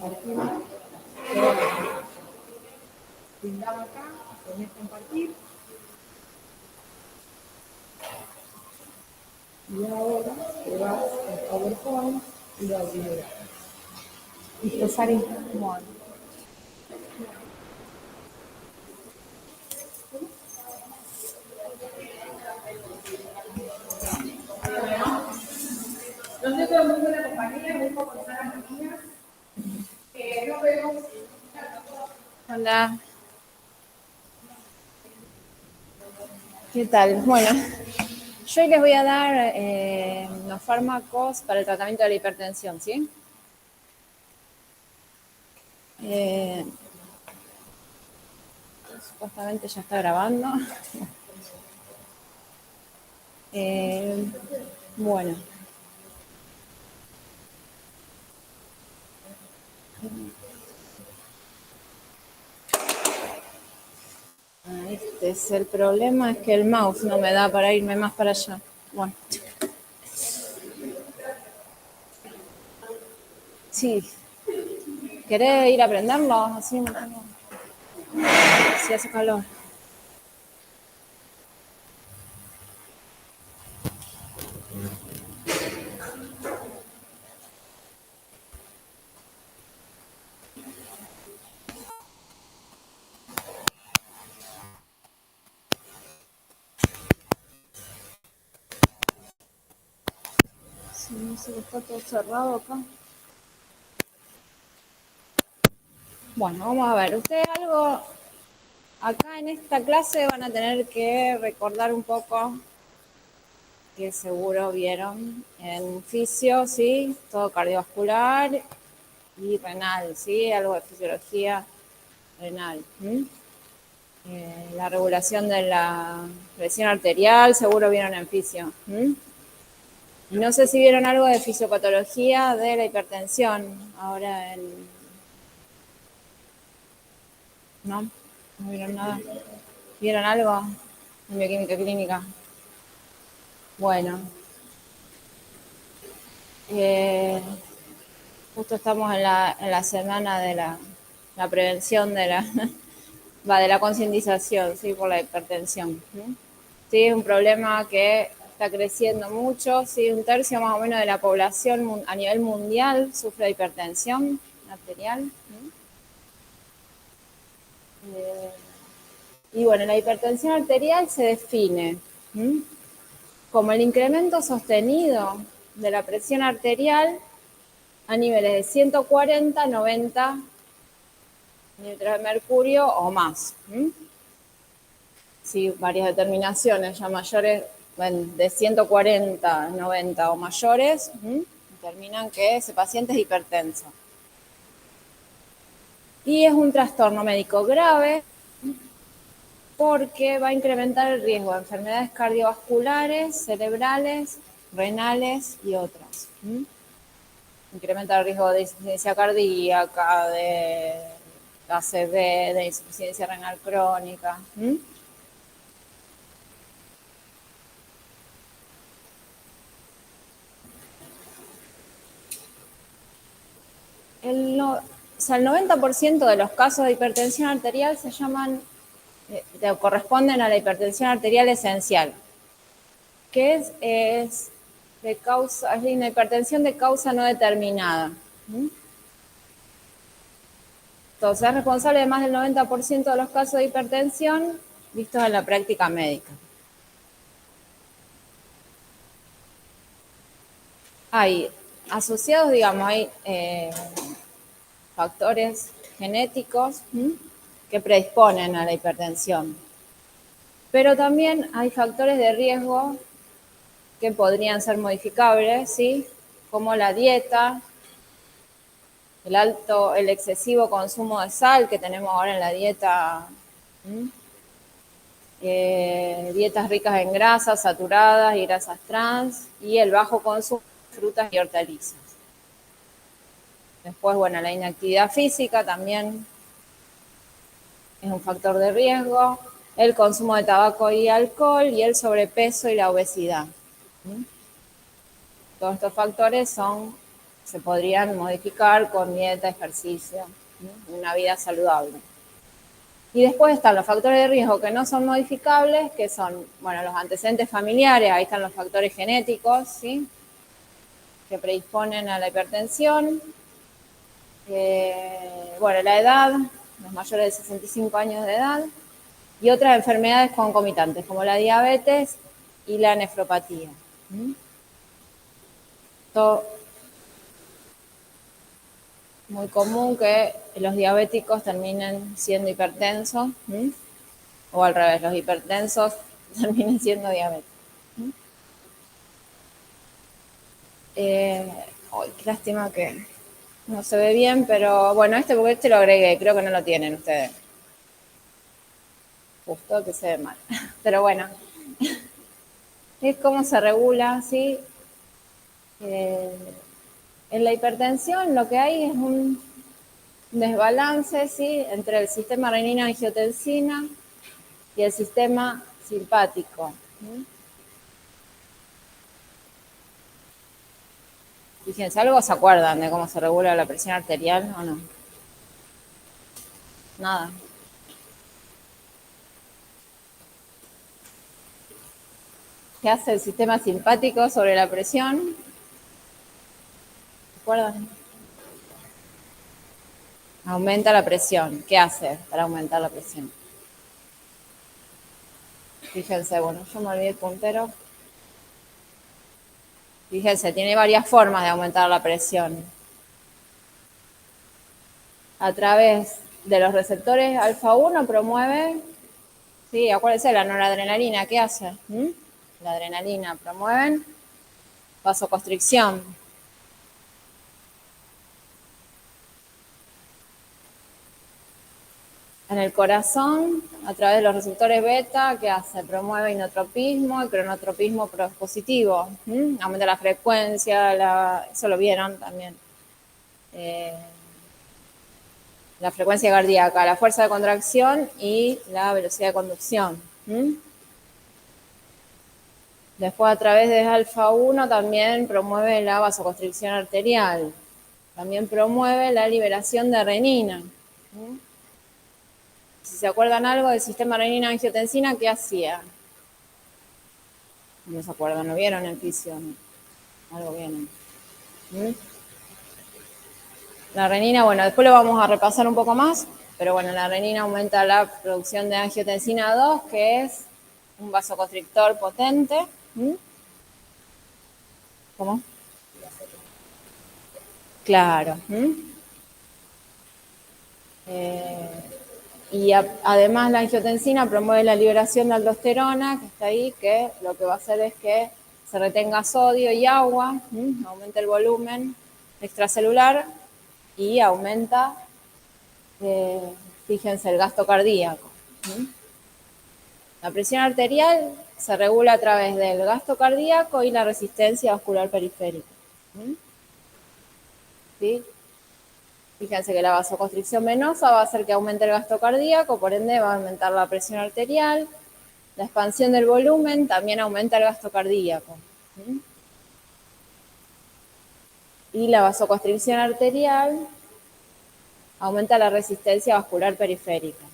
compartimos. Pindaba acá, tenés compartir. Y ahora te vas al PowerPoint y lo liberas. ¿Listo, Sari? Bueno. ¿Dónde todo el mundo de la compañía? Vengo con Sara Matías. Nos vemos. Hola. ¿Qué tal? Bueno, yo hoy les voy a dar los fármacos para el tratamiento de la hipertensión, ¿sí? Supuestamente ya está grabando. Bueno. Este es el problema, es que el mouse no me da para irme más para allá. Bueno. Sí. ¿Querés ir a prenderlo? Así no tengo... Si hace calor. Sí, no sé, está todo cerrado acá. Bueno, vamos a ver. Ustedes algo... Acá en esta clase van a tener que recordar un poco que seguro vieron en fisio, ¿sí? Todo cardiovascular y renal, ¿sí? Algo de fisiología renal. La regulación de la presión arterial, seguro vieron en fisio. No sé si vieron algo de fisiopatología de la hipertensión. Ahora en... ¿No? ¿No vieron nada? ¿Vieron algo en bioquímica clínica? Bueno. Justo estamos en la semana de la prevención de la concientización, ¿sí? Por la hipertensión. Sí, es un problema que está creciendo mucho, sí, 1/3 más o menos de la población a nivel mundial sufre de hipertensión arterial. Y bueno, la hipertensión arterial se define como el incremento sostenido de la presión arterial a niveles de 140, 90 mililitros de mercurio o más. Sí, varias determinaciones ya mayores, bueno, de 140, 90 o mayores, determinan que ese paciente es hipertenso. Y es un trastorno médico grave porque va a incrementar el riesgo de enfermedades cardiovasculares, cerebrales, renales y otras. Incrementa el riesgo de insuficiencia cardíaca, de ACV, de insuficiencia renal crónica. El 90% de los casos de hipertensión arterial se llaman, corresponden a la hipertensión arterial esencial, que es una hipertensión de causa no determinada. Entonces, es responsable de más del 90% de los casos de hipertensión vistos en la práctica médica. Hay asociados, digamos, hay factores genéticos que predisponen a la hipertensión. Pero también hay factores de riesgo que podrían ser modificables, ¿sí? Como la dieta, el excesivo consumo de sal que tenemos ahora en la dieta, dietas ricas en grasas saturadas y grasas trans, y el bajo consumo de frutas y hortalizas. Después, bueno, la inactividad física también es un factor de riesgo, el consumo de tabaco y alcohol y el sobrepeso y la obesidad. Todos estos factores son se podrían modificar con dieta, ejercicio, una vida saludable. Y después están los factores de riesgo que no son modificables, que son, bueno, los antecedentes familiares, ahí están los factores genéticos, ¿sí? Que predisponen a la hipertensión. Bueno, la edad, los mayores de 65 años de edad, y otras enfermedades concomitantes, como la diabetes y la nefropatía. Esto muy común que los diabéticos terminen siendo hipertensos, o al revés, los hipertensos terminen siendo diabéticos. Qué lástima que no se ve bien, pero bueno, porque este lo agregué, creo que no lo tienen ustedes. Justo que se ve mal. Pero bueno, es cómo se regula, ¿sí? En la hipertensión lo que hay es un desbalance, ¿sí? Entre el sistema renina-angiotensina y el sistema simpático. Fíjense, ¿algo se acuerdan de cómo se regula la presión arterial o no? Nada. ¿Qué hace el sistema simpático sobre la presión? ¿Se acuerdan? Aumenta la presión. ¿Qué hace para aumentar la presión? Fíjense, bueno, yo me olvidé el puntero. Fíjense, tiene varias formas de aumentar la presión. A través de los receptores alfa-1 promueve, sí, acuérdense, la noradrenalina, ¿qué hace? La adrenalina promueven vasoconstricción. En el corazón, a través de los receptores beta, ¿qué hace? Promueve inotropismo y cronotropismo positivo. Aumenta la frecuencia, eso lo vieron también. La frecuencia cardíaca, la fuerza de contracción y la velocidad de conducción. Después, a través de alfa-1 también promueve la vasoconstricción arterial. También promueve la liberación de renina. Si se acuerdan algo del sistema renina-angiotensina, ¿qué hacía? No se acuerdan, ¿lo vieron en fisión? Algo vieron. La renina, bueno, después lo vamos a repasar un poco más, pero bueno, la renina aumenta la producción de angiotensina 2, que es un vasoconstrictor potente. ¿Cómo? Claro. Y además la angiotensina promueve la liberación de aldosterona, que está ahí, que lo que va a hacer es que se retenga sodio y agua, aumenta el volumen extracelular y aumenta, fíjense, el gasto cardíaco. La presión arterial se regula a través del gasto cardíaco y la resistencia vascular periférica. ¿Sí? Fíjense que la vasoconstricción venosa va a hacer que aumente el gasto cardíaco, por ende va a aumentar la presión arterial. La expansión del volumen también aumenta el gasto cardíaco. Y la vasoconstricción arterial aumenta la resistencia vascular periférica.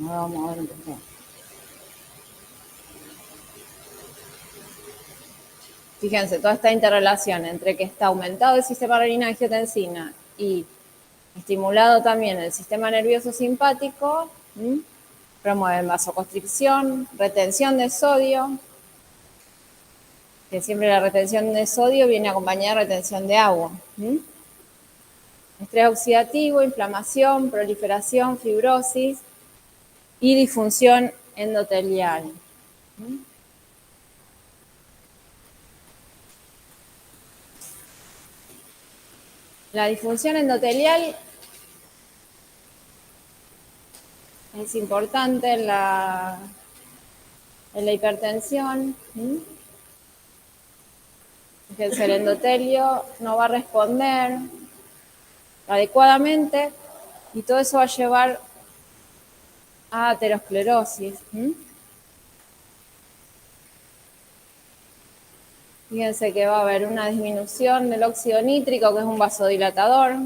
Ahora vamos a ver un poco. Fíjense, toda esta interrelación entre que está aumentado el sistema renina-angiotensina y estimulado también el sistema nervioso simpático, promueven vasoconstricción, retención de sodio, que siempre la retención de sodio viene acompañada de retención de agua. Estrés oxidativo, inflamación, proliferación, fibrosis y disfunción endotelial. La disfunción endotelial es importante en la hipertensión. Fíjense, el endotelio no va a responder adecuadamente y todo eso va a llevar a aterosclerosis. Fíjense que va a haber una disminución del óxido nítrico, que es un vasodilatador,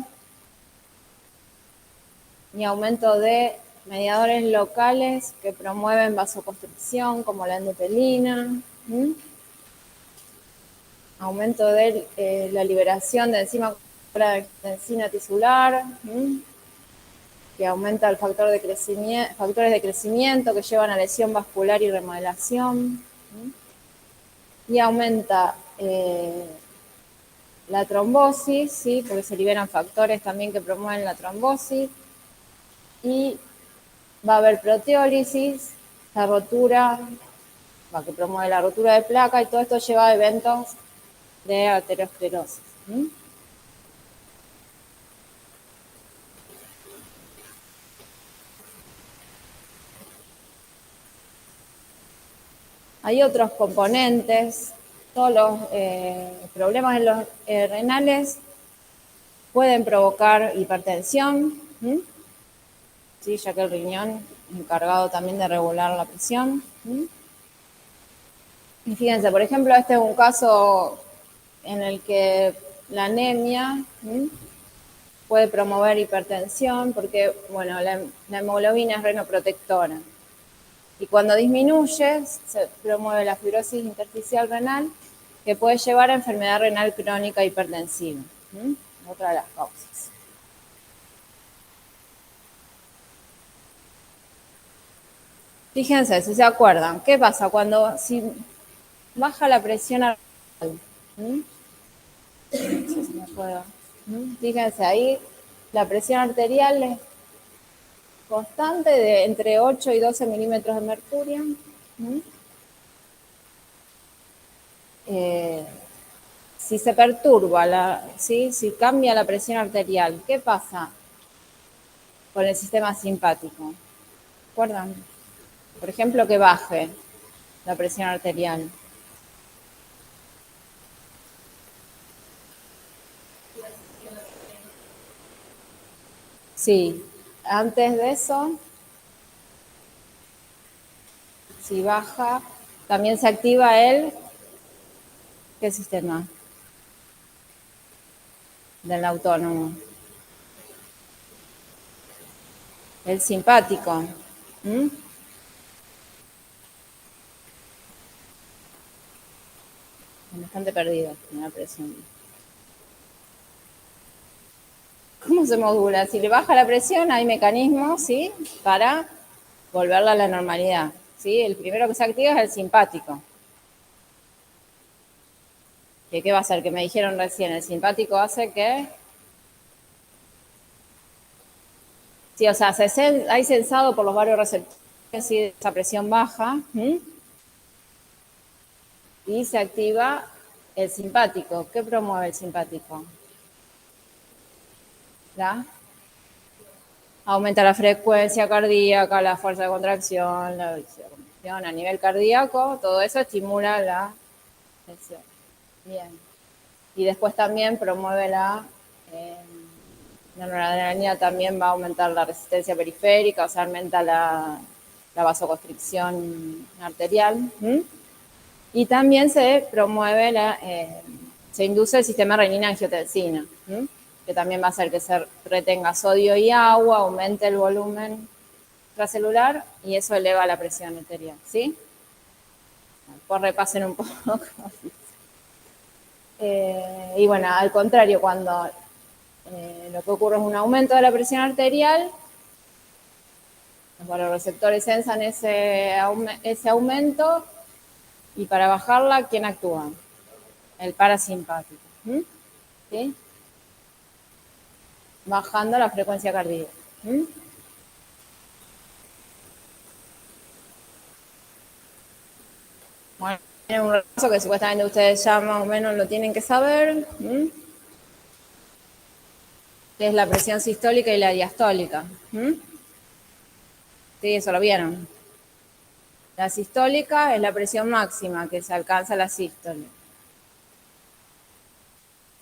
y aumento de mediadores locales que promueven vasoconstricción, como la endopelina. Aumento de la liberación de enzima tensina tisular, que aumenta el factor de crecimiento, factores de crecimiento que llevan a lesión vascular y remodelación. Y aumenta la trombosis, ¿sí? Porque se liberan factores también que promueven la trombosis. Y va a haber proteólisis, la rotura, que promueve la rotura de placa, y todo esto lleva a eventos de arteriosclerosis. Hay otros componentes, todos los problemas en los renales pueden provocar hipertensión, ¿sí? Ya que el riñón es encargado también de regular la presión. Y fíjense, por ejemplo, este es un caso en el que la anemia puede promover hipertensión porque, bueno, la hemoglobina es renoprotectora. Y cuando disminuye, se promueve la fibrosis intersticial renal, que puede llevar a enfermedad renal crónica hipertensiva. Otra de las causas. Fíjense, si se acuerdan, ¿qué pasa si baja la presión arterial? No sé si me puedo. Fíjense, ahí la presión arterial es constante de entre 8 y 12 milímetros de mercurio. Si se perturba, ¿sí? Si cambia la presión arterial, ¿qué pasa con el sistema simpático? ¿Recuerdan? Por ejemplo, que baje la presión arterial. Sí, antes de eso, si baja, también se activa ¿qué sistema? Del autónomo. El simpático. Bastante perdido en la presión. ¿Cómo se modula? Si le baja la presión, hay mecanismos, ¿sí? Para volverla a la normalidad, ¿sí? El primero que se activa es el simpático. ¿Qué va a hacer? Que me dijeron recién, el simpático hace que... Sí, o sea, hay sensado por los varios receptores, ¿sí? Esa presión baja, y se activa el simpático. ¿Qué promueve el simpático? ¿Ya? Aumenta la frecuencia cardíaca, la fuerza de contracción, la velocidad de contracción a nivel cardíaco, todo eso estimula la tensión. Bien. Y después también promueve la noradrenalina, también va a aumentar la resistencia periférica, o sea, aumenta la vasoconstricción arterial. Y también se promueve se induce el sistema renina-angiotensina, que también va a hacer que se retenga sodio y agua, aumente el volumen intracelular y eso eleva la presión arterial, ¿sí? Después repasen un poco. Y bueno, al contrario, cuando lo que ocurre es un aumento de la presión arterial, los receptores sensan ese aumento y para bajarla, ¿quién actúa? El parasimpático. ¿Sí? Bajando la frecuencia cardíaca. Bueno, tiene un repaso que supuestamente ustedes ya más o menos lo tienen que saber. Que es la presión sistólica y la diastólica. Sí, eso lo vieron. La sistólica es la presión máxima que se alcanza la sístole.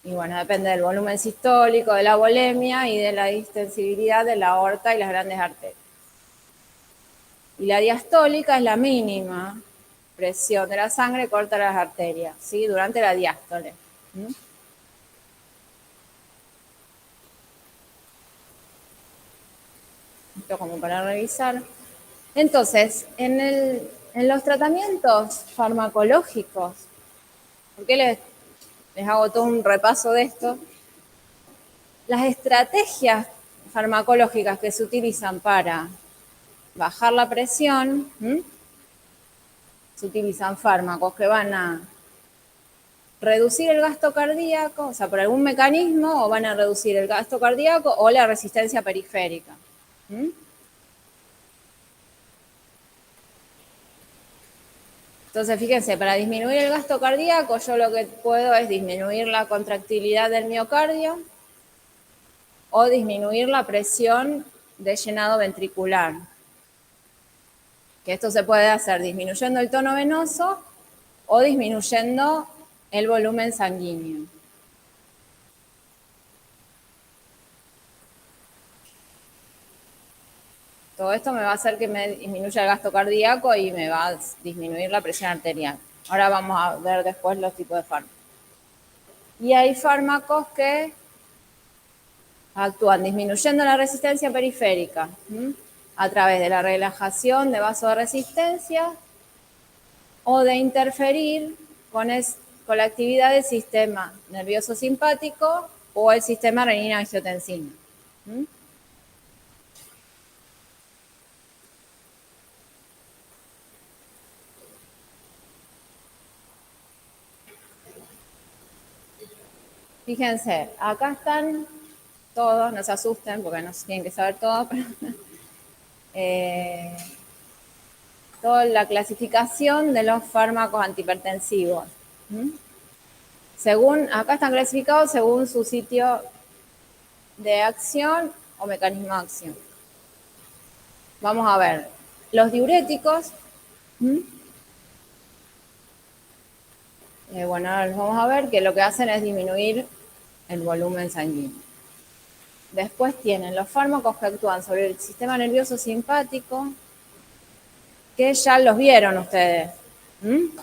Y bueno, depende del volumen sistólico, de la volemia y de la distensibilidad de la aorta y las grandes arterias. Y la diastólica es la mínima, presión de la sangre, corta las arterias, ¿sí? Durante la diástole. ¿Mm? Esto como para revisar. Entonces, en los tratamientos farmacológicos, ¿por qué les hago todo un repaso de esto? Las estrategias farmacológicas que se utilizan para bajar la presión, se utilizan fármacos que van a reducir el gasto cardíaco, o sea, por algún mecanismo, o van a reducir el gasto cardíaco o la resistencia periférica. Entonces, fíjense, para disminuir el gasto cardíaco, yo lo que puedo es disminuir la contractilidad del miocardio o disminuir la presión de llenado ventricular. Que esto se puede hacer disminuyendo el tono venoso o disminuyendo el volumen sanguíneo. Todo esto me va a hacer que me disminuya el gasto cardíaco y me va a disminuir la presión arterial. Ahora vamos a ver después los tipos de fármacos. Y hay fármacos que actúan disminuyendo la resistencia periférica a través de la relajación de vasoresistencia o de interferir con la actividad del sistema nervioso simpático o el sistema renina-angiotensina. Fíjense, acá están todos, no se asusten porque no se tienen que saber todo, pero toda la clasificación de los fármacos antihipertensivos. Acá están clasificados según su sitio de acción o mecanismo de acción. Vamos a ver, los diuréticos, bueno, ahora los vamos a ver que lo que hacen es disminuir el volumen sanguíneo. Después tienen los fármacos que actúan sobre el sistema nervioso simpático, que ya los vieron ustedes. No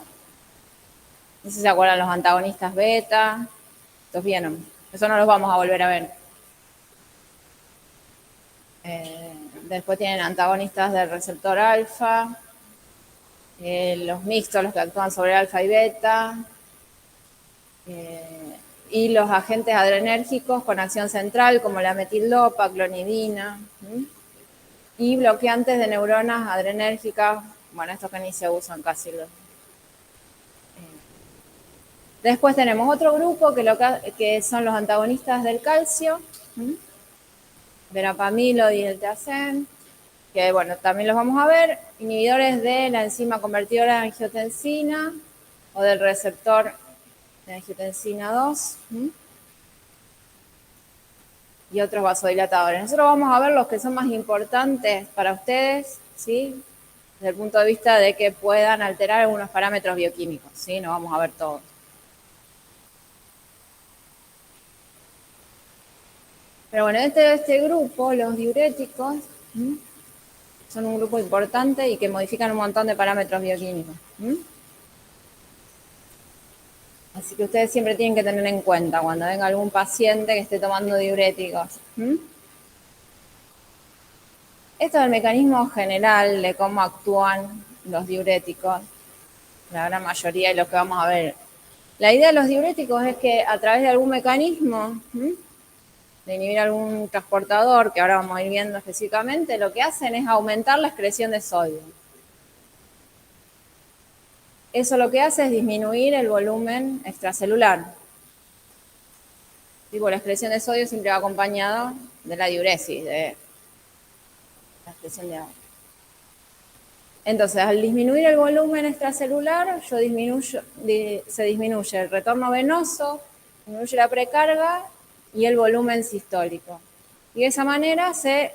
sé si se acuerdan los antagonistas beta, los vieron. Eso no los vamos a volver a ver. Después tienen antagonistas del receptor alfa, los mixtos, los que actúan sobre alfa y beta, y los agentes adrenérgicos con acción central, como la metildopa, clonidina, y bloqueantes de neuronas adrenérgicas, bueno, estos que ni se usan casi. Después tenemos otro grupo que son los antagonistas del calcio, verapamilo y el teacen, que bueno, también los vamos a ver, inhibidores de la enzima convertidora de angiotensina o del receptor de angiotensina 2 y otros vasodilatadores. Nosotros vamos a ver los que son más importantes para ustedes, ¿sí? Desde el punto de vista de que puedan alterar algunos parámetros bioquímicos, ¿sí? No vamos a ver todos. Pero bueno, este grupo, los diuréticos, son un grupo importante y que modifican un montón de parámetros bioquímicos. Así que ustedes siempre tienen que tener en cuenta cuando venga algún paciente que esté tomando diuréticos. Esto es el mecanismo general de cómo actúan los diuréticos, la gran mayoría de los que vamos a ver. La idea de los diuréticos es que a través de algún mecanismo, de inhibir algún transportador, que ahora vamos a ir viendo específicamente, lo que hacen es aumentar la excreción de sodio. Eso lo que hace es disminuir el volumen extracelular. Tipo, la excreción de sodio siempre va acompañada de la diuresis, de la excreción de agua. Entonces, al disminuir el volumen extracelular, se disminuye el retorno venoso, disminuye la precarga y el volumen sistólico. Y de esa manera se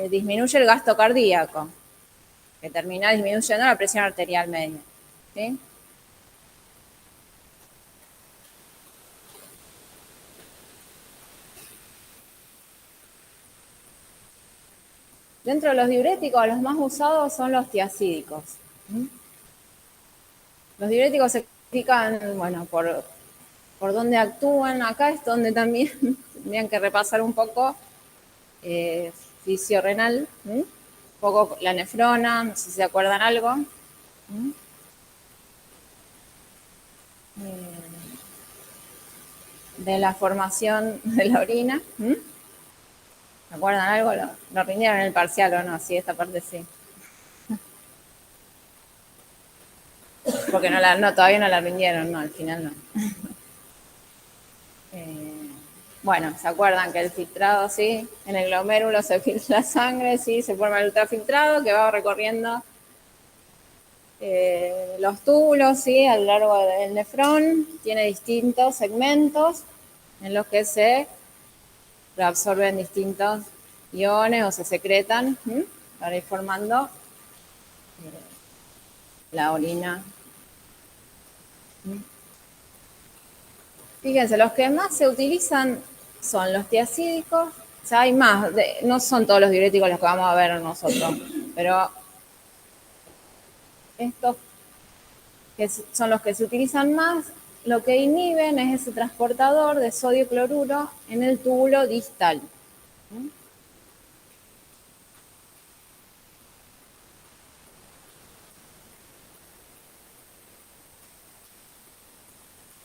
disminuye el gasto cardíaco, que termina disminuyendo la presión arterial media. ¿Sí? Dentro de los diuréticos, los más usados son los tiacídicos. Los diuréticos se clasifican, bueno, por dónde actúan. Acá es donde también tendrían que repasar un poco fisiorrenal, un poco la nefrona, no sé si se acuerdan algo. De la formación de la orina. ¿Se acuerdan algo? ¿Lo rindieron en el parcial o no? Sí, esta parte sí. Porque no, todavía no la rindieron, no, al final no. Bueno, ¿se acuerdan que el filtrado, sí? En el glomérulo se filtra la sangre, sí, se forma el ultrafiltrado que va recorriendo los túbulos, sí, a lo largo del nefrón. Tiene distintos segmentos en los que se reabsorben distintos iones o se secretan para ir formando la orina. Fíjense, los que más se utilizan son los tiacídicos. O sea, hay más, no son todos los diuréticos los que vamos a ver nosotros, pero estos que son los que se utilizan más, lo que inhiben es ese transportador de sodio cloruro en el túbulo distal.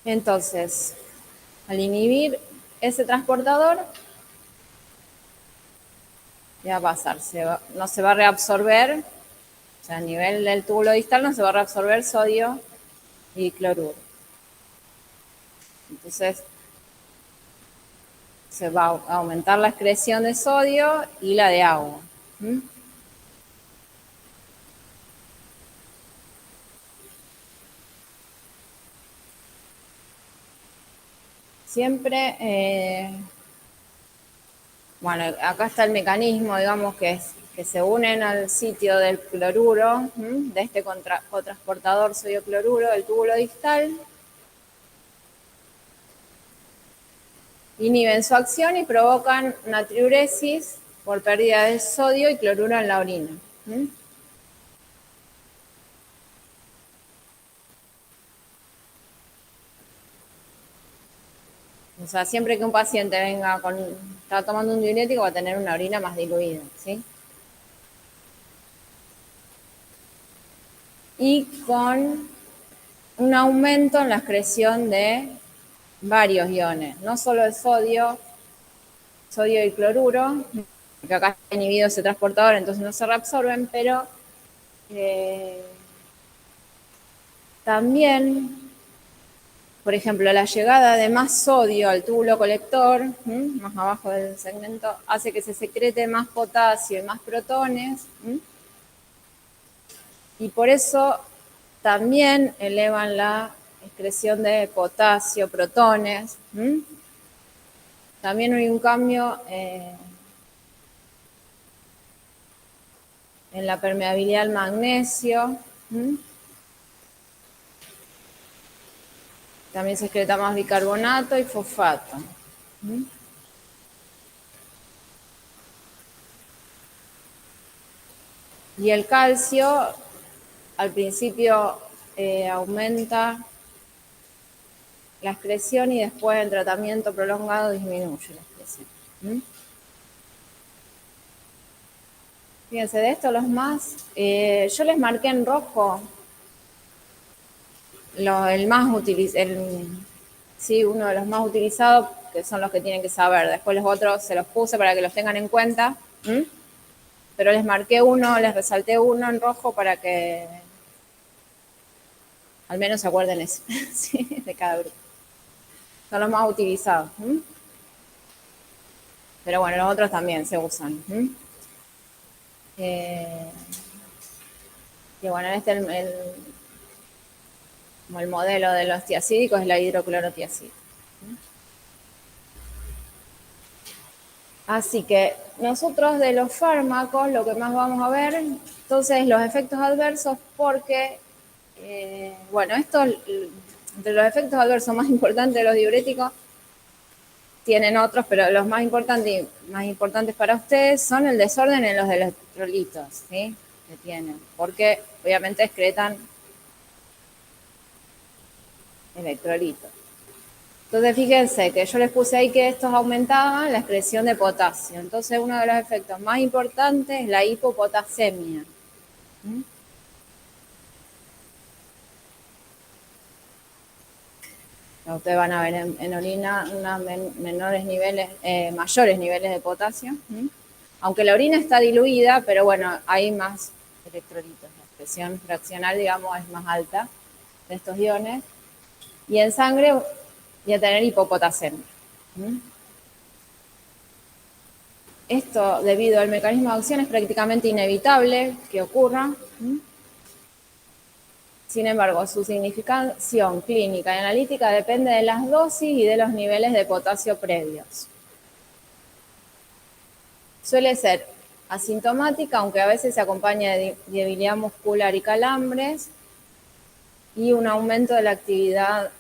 Entonces, al inhibir ese transportador, ¿qué va a pasar? No se va a reabsorber, o sea, a nivel del túbulo distal no se va a reabsorber sodio y cloruro. Entonces, se va a aumentar la excreción de sodio y la de agua. Siempre, bueno, acá está el mecanismo, digamos, que se unen al sitio del cloruro, de este cotransportador sodio-cloruro del túbulo distal, inhiben su acción y provocan natriuresis por pérdida de sodio y cloruro en la orina. O sea, siempre que un paciente está tomando un diurético va a tener una orina más diluida, ¿sí? Y con un aumento en la excreción de varios iones, no solo el sodio y cloruro, que acá está inhibido ese transportador, entonces no se reabsorben, pero también, por ejemplo, la llegada de más sodio al túbulo colector, más abajo del segmento, hace que se secrete más potasio y más protones, y por eso también elevan la excreción de potasio, protones. También hay un cambio en la permeabilidad al magnesio. También se excreta más bicarbonato y fosfato. Y el calcio al principio aumenta la excreción y después en tratamiento prolongado disminuye la excreción. Fíjense, de estos los más, yo les marqué en rojo el más utilizado, sí, uno de los más utilizados, que son los que tienen que saber. Después los otros se los puse para que los tengan en cuenta. Pero les marqué uno, les resalté uno en rojo para que al menos se acuerden eso, ¿sí? De cada grupo. Son los más utilizados. Pero bueno, los otros también se usan. Y bueno, como el modelo de los tiacídicos es la hidroclorotiacida. Así que nosotros de los fármacos lo que más vamos a ver, entonces los efectos adversos, porque, bueno, entre los efectos adversos más importantes de los diuréticos, tienen otros, pero los más importantes para ustedes son el desorden en los electrolitos, ¿sí? Que tienen, porque obviamente excretan electrolito. Entonces, fíjense que yo les puse ahí que estos aumentaban la excreción de potasio. Entonces, uno de los efectos más importantes es la hipopotasemia. Ustedes van a ver en orina mayores niveles de potasio. Aunque la orina está diluida, pero bueno, hay más electrolitos. La expresión fraccional, digamos, es más alta de estos iones. Y en sangre voy a tener hipopotasemia. Esto, debido al mecanismo de acción, es prácticamente inevitable que ocurra. Sin embargo, su significación clínica y analítica depende de las dosis y de los niveles de potasio previos. Suele ser asintomática, aunque a veces se acompaña de debilidad muscular y calambres y un aumento de la actividad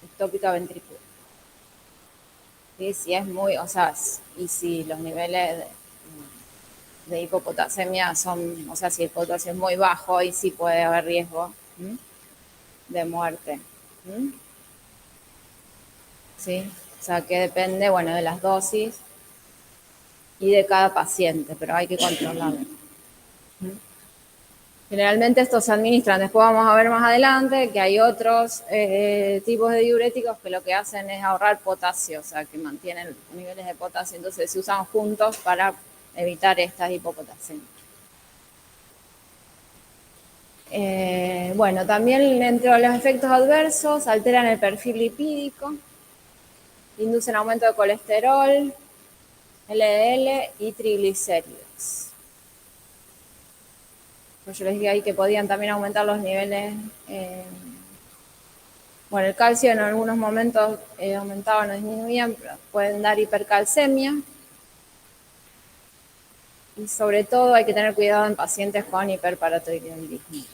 ectópica ventricular. ¿Sí? Si es muy, o sea, y si los niveles de hipopotasemia son, o sea, si el potasio es muy bajo, ahí sí puede haber riesgo de muerte. ¿Sí? O sea, que depende, bueno, de las dosis y de cada paciente, pero hay que controlarlo. Generalmente estos se administran, después vamos a ver más adelante que hay otros tipos de diuréticos que lo que hacen es ahorrar potasio, o sea, que mantienen niveles de potasio, entonces se usan juntos para evitar estas hipopotasias. Bueno, también entre los efectos adversos alteran el perfil lipídico, inducen aumento de colesterol, LDL y triglicéridos. Pues yo les dije ahí que podían también aumentar los niveles. Bueno, el calcio en algunos momentos aumentaban o disminuían, pero pueden dar hipercalcemia. Y sobre todo hay que tener cuidado en pacientes con hiperparatiroidismo.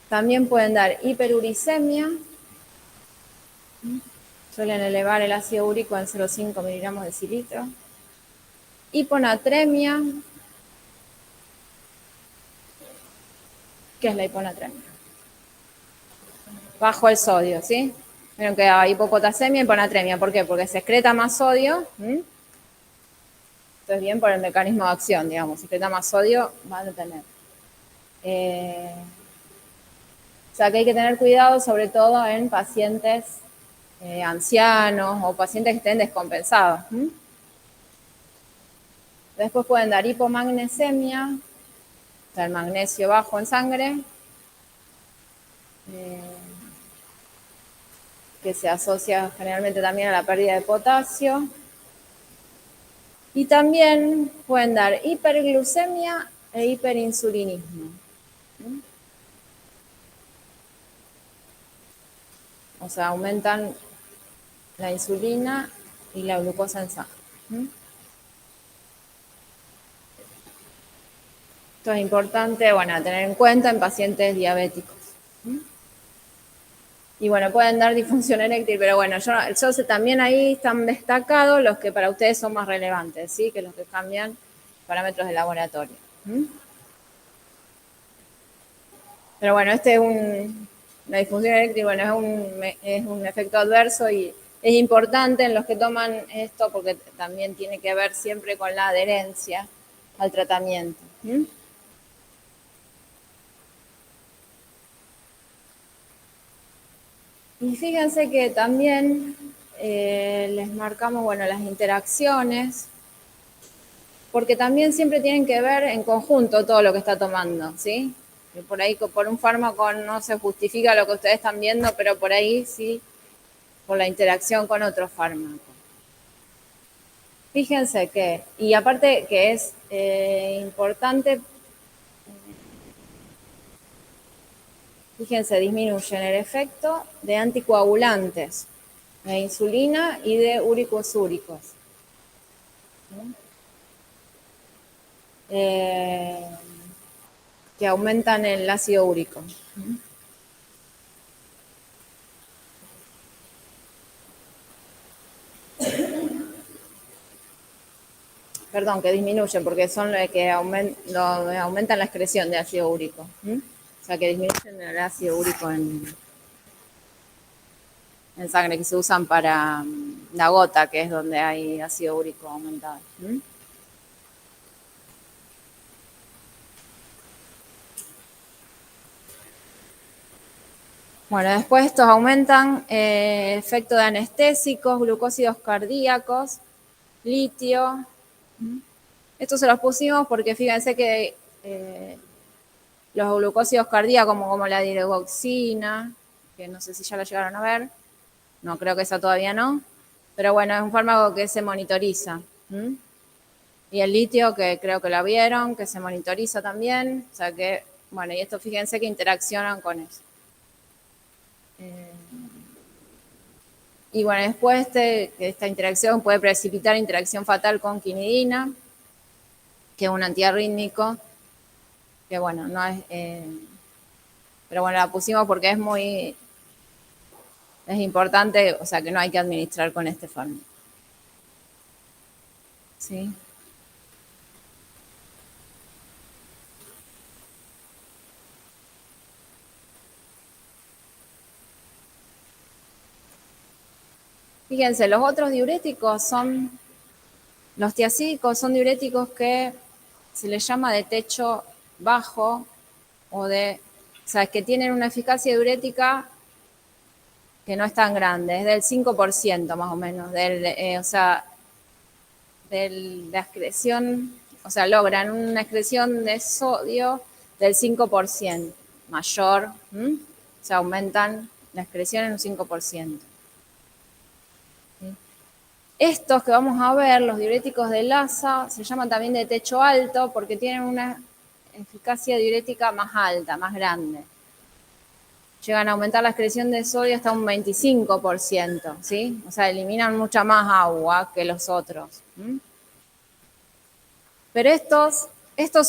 También pueden dar hiperuricemia. Suelen elevar el ácido úrico en 0,5 miligramos de decilitro. Hiponatremia. ¿Qué es la hiponatremia? Bajo el sodio, ¿sí? Vieron que hay hipopotasemia y hiponatremia. ¿Por qué? Porque se excreta más sodio. Entonces, bien por el mecanismo de acción, digamos. Si excreta más sodio, van a tener. O sea que hay que tener cuidado, sobre todo en pacientes ancianos o pacientes que estén descompensados. Después pueden dar hipomagnesemia, o sea, el magnesio bajo en sangre, que se asocia generalmente también a la pérdida de potasio. Y también pueden dar hiperglucemia e hiperinsulinismo. O sea, aumentan la insulina y la glucosa en sangre. Esto es importante, bueno, tener en cuenta en pacientes diabéticos. Y bueno, pueden dar disfunción eréctil, pero bueno, yo sé también ahí están destacados los que para ustedes son más relevantes, ¿sí? Que los que cambian parámetros de laboratorio. Pero bueno, este es una disfunción eréctil, bueno, es un efecto adverso y es importante en los que toman esto porque también tiene que ver siempre con la adherencia al tratamiento. Y fíjense que también les marcamos, bueno, las interacciones, porque también siempre tienen que ver en conjunto todo lo que está tomando, ¿sí? Que por ahí, por un fármaco no se justifica lo que ustedes están viendo, pero por ahí sí, por la interacción con otro fármaco. Fíjense que, y aparte que es importante, fíjense, disminuyen el efecto de anticoagulantes, de insulina y de úricos úricos. Que aumentan el ácido úrico. Perdón, que disminuyen porque son los que aumentan la excreción de ácido úrico. O sea, que disminuyen el ácido úrico en sangre, que se usan para la gota, que es donde hay ácido úrico aumentado. ¿Mm? Bueno, después estos aumentan efecto de anestésicos, glucósidos cardíacos, litio. Estos se los pusimos porque fíjense que los glucósidos cardíacos, como la digoxina, que no sé si ya la llegaron a ver, no creo que esa todavía no, pero bueno, es un fármaco que se monitoriza. ¿Mm? Y el litio, que creo que la vieron, que se monitoriza también, o sea que, bueno, y esto fíjense que interaccionan con eso. Y bueno, después esta interacción puede precipitar interacción fatal con quinidina, que es un antiarrítmico, que bueno, no es... pero bueno, la pusimos porque es importante, o sea que no hay que administrar con este fármaco. ¿Sí? Fíjense, los otros diuréticos los tiacídicos son diuréticos que se les llama de techo bajo o sea, que tienen una eficacia diurética que no es tan grande, es del 5% más o menos, o sea, de la excreción, o sea, logran una excreción de sodio del 5% mayor, o sea, aumentan la excreción en un 5%. Estos que vamos a ver, los diuréticos de Lassa, se llaman también de techo alto porque tienen una eficacia diurética más alta, más grande. Llegan a aumentar la excreción de sodio hasta un 25%, ¿sí? O sea, eliminan mucha más agua que los otros. Pero estos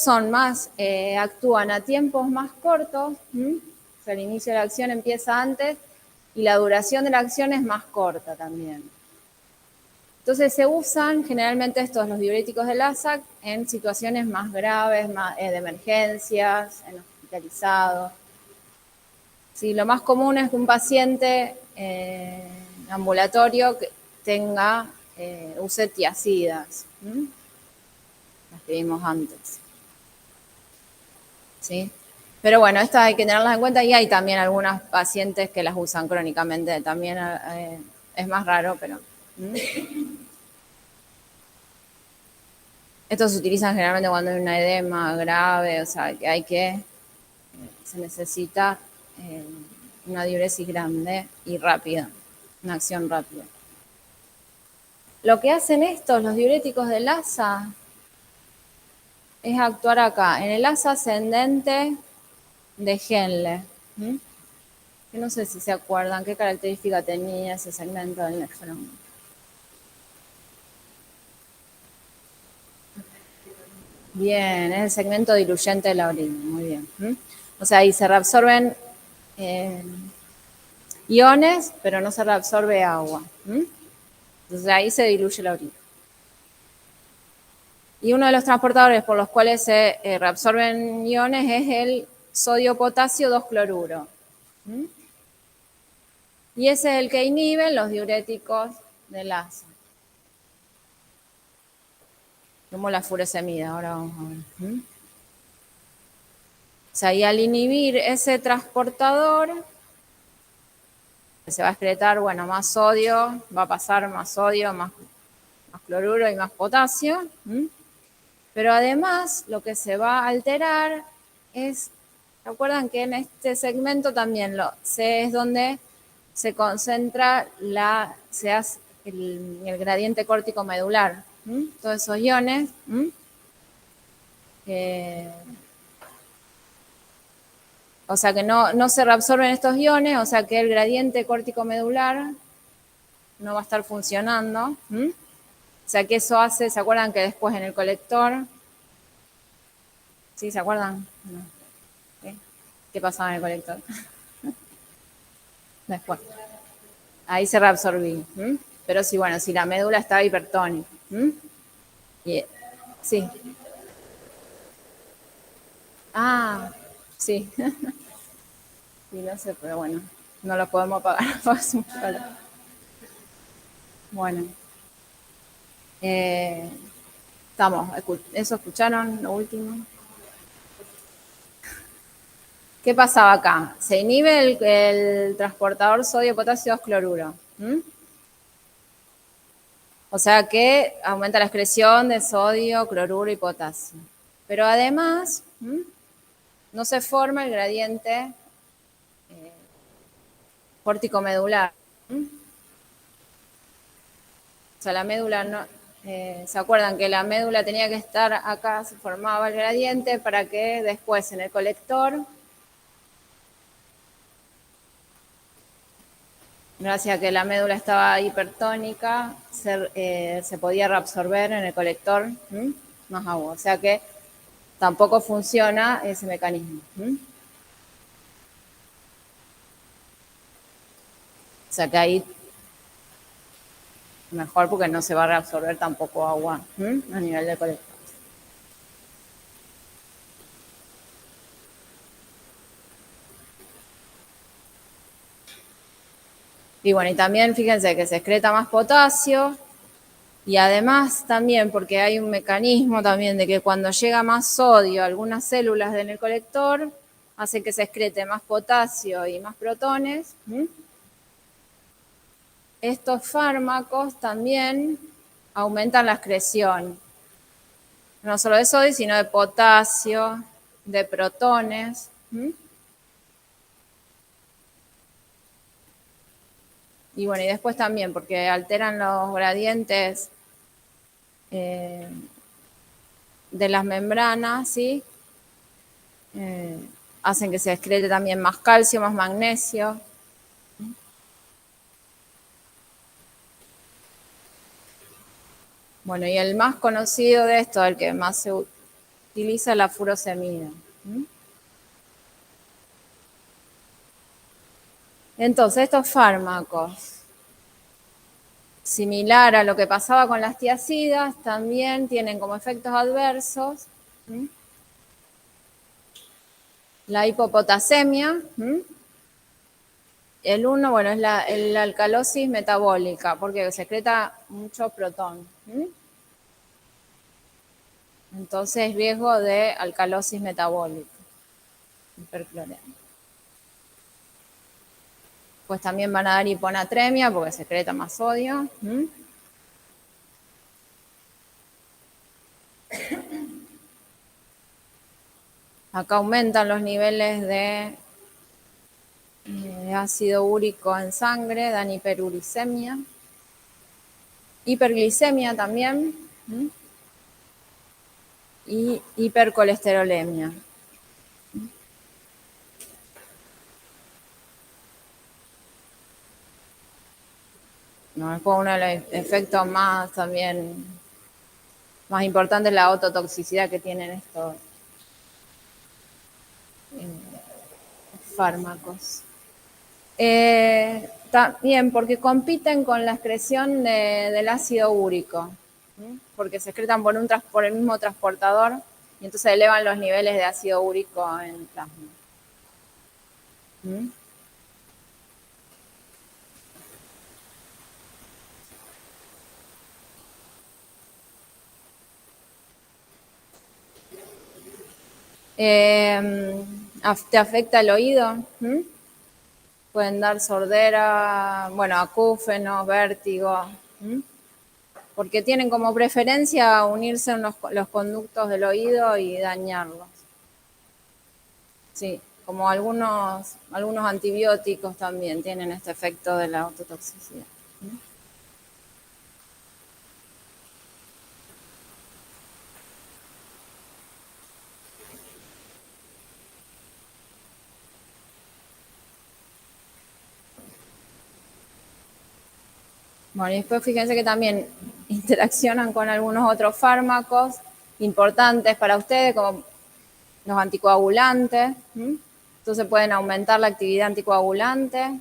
son más, actúan a tiempos más cortos, o sea, el inicio de la acción empieza antes y la duración de la acción es más corta también. Entonces se usan generalmente los diuréticos de Lassa en situaciones más graves, de emergencias, en hospitalizados. Sí, lo más común es que un paciente ambulatorio use tiacidas, las que vimos antes. ¿Sí? Pero bueno, estas hay que tenerlas en cuenta y hay también algunas pacientes que las usan crónicamente, también es más raro, pero... Estos se utilizan generalmente cuando hay una edema grave, o sea, que se necesita una diuresis grande y rápida, una acción rápida. Lo que hacen los diuréticos del asa, es actuar acá, en el asa ascendente de Henle. Que no sé si se acuerdan qué característica tenía ese segmento del nefrón. Bien, es el segmento diluyente de la orina, muy bien. O sea, ahí se reabsorben iones, pero no se reabsorbe agua. Entonces ahí se diluye la orina. Y uno de los transportadores por los cuales se reabsorben iones es el sodio-potasio 2-cloruro. Y ese es el que inhibe los diuréticos del asa. Como la furosemida, ahora vamos a ver. O sea, y al inhibir ese transportador, se va a excretar, bueno, más sodio, va a pasar más sodio, más cloruro y más potasio. Pero además, lo que se va a alterar es, ¿se acuerdan que en este segmento también es donde se concentra se hace el gradiente córtico medular? Todos esos iones. O sea que no se reabsorben estos iones, o sea que el gradiente córtico medular no va a estar funcionando. O sea que eso hace, ¿se acuerdan que después en el colector? ¿Sí? ¿Se acuerdan? No. ¿Qué pasaba en el colector? Después. Ahí se reabsorbía. Pero sí, bueno, si la médula estaba hipertónica. Sí. Ah, sí. Sí, no sé, pero bueno, no lo podemos apagar. Hace mucho calor. Bueno, eh, estamos, ¿eso escucharon lo último? ¿Qué pasaba acá? Se inhibe el transportador sodio-potasio 2-cloruro. O sea que aumenta la excreción de sodio, cloruro y potasio. Pero además, no se forma el gradiente pórtico-medular. O sea, la médula no. ¿Se acuerdan que la médula tenía que estar acá? Se formaba el gradiente para que después en el colector, gracias a que la médula estaba hipertónica, se podía reabsorber en el colector más agua. O sea que tampoco funciona ese mecanismo. O sea que ahí mejor porque no se va a reabsorber tampoco agua a nivel del colector. Y bueno, y también fíjense que se excreta más potasio y además también porque hay un mecanismo también de que cuando llega más sodio a algunas células en el colector, hace que se excrete más potasio y más protones. Estos fármacos también aumentan la excreción, no solo de sodio, sino de potasio, de protones. Y bueno, y después también, porque alteran los gradientes de las membranas, ¿sí? Hacen que se excrete también más calcio, más magnesio. Bueno, y el más conocido de esto, el que más se utiliza, es la furosemida. Entonces, estos fármacos, similar a lo que pasaba con las tiacidas, también tienen como efectos adversos la hipopotasemia. El uno, bueno, es la alcalosis metabólica, porque secreta mucho protón. Entonces, riesgo de alcalosis metabólica, hiperclorea. Pues también van a dar hiponatremia porque secreta más sodio. Acá aumentan los niveles de ácido úrico en sangre, dan hiperuricemia. Hiperglicemia también. Y hipercolesterolemia. No, después uno de los efectos más también más importantes es la ototoxicidad que tienen estos fármacos. También porque compiten con la excreción del ácido úrico, porque se excretan por el mismo transportador y entonces elevan los niveles de ácido úrico en el plasma. ¿Te afecta el oído? Pueden dar sordera, bueno, acúfenos, vértigo, porque tienen como preferencia unirse en los conductos del oído y dañarlos. Sí, como algunos antibióticos también tienen este efecto de la ototoxicidad. Bueno, y después fíjense que también interaccionan con algunos otros fármacos importantes para ustedes, como los anticoagulantes. Entonces pueden aumentar la actividad anticoagulante.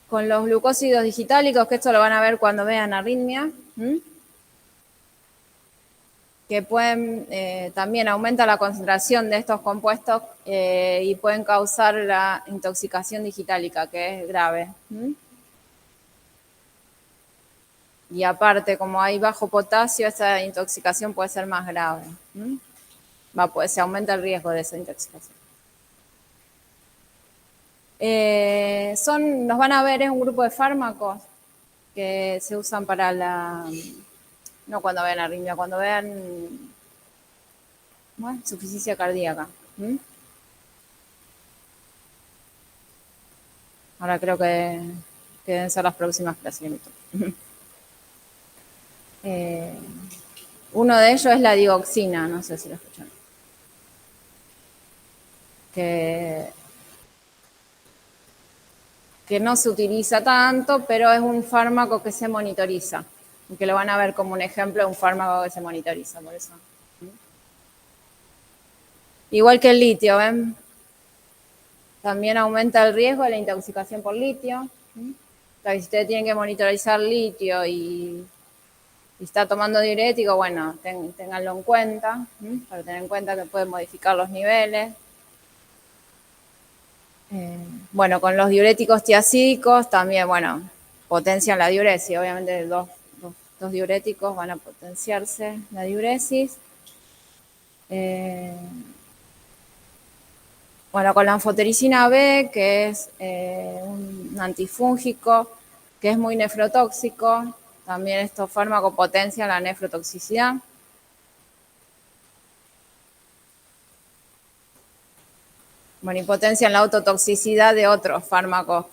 Con los glucósidos digitálicos, que esto lo van a ver cuando vean arritmia. que pueden, también aumenta la concentración de estos compuestos y pueden causar la intoxicación digitálica, que es grave. Y aparte, como hay bajo potasio, esa intoxicación puede ser más grave. Pues se aumenta el riesgo de esa intoxicación. Nos van a ver, es un grupo de fármacos que se usan para no cuando vean arritmia, cuando vean insuficiencia cardíaca. Ahora creo que deben ser las próximas clases. Uno de ellos es la dioxina, no sé si lo escuchan. Que no se utiliza tanto, pero es un fármaco que se monitoriza. Y que lo van a ver como un ejemplo de un fármaco que se monitoriza, por eso. Igual que el litio, ¿ven? También aumenta el riesgo de la intoxicación por litio. Si ustedes tienen que monitorizar litio y está tomando diurético, bueno, ténganlo en cuenta, para tener en cuenta que pueden modificar los niveles. Bueno, con los diuréticos tiacídicos también, bueno, potencian la diuresis. Obviamente dos diuréticos van a potenciarse la diuresis. Bueno, con la anfotericina B, que es un antifúngico, que es muy nefrotóxico, también estos fármacos potencian la nefrotoxicidad. Bueno, y potencian la autotoxicidad de otros fármacos,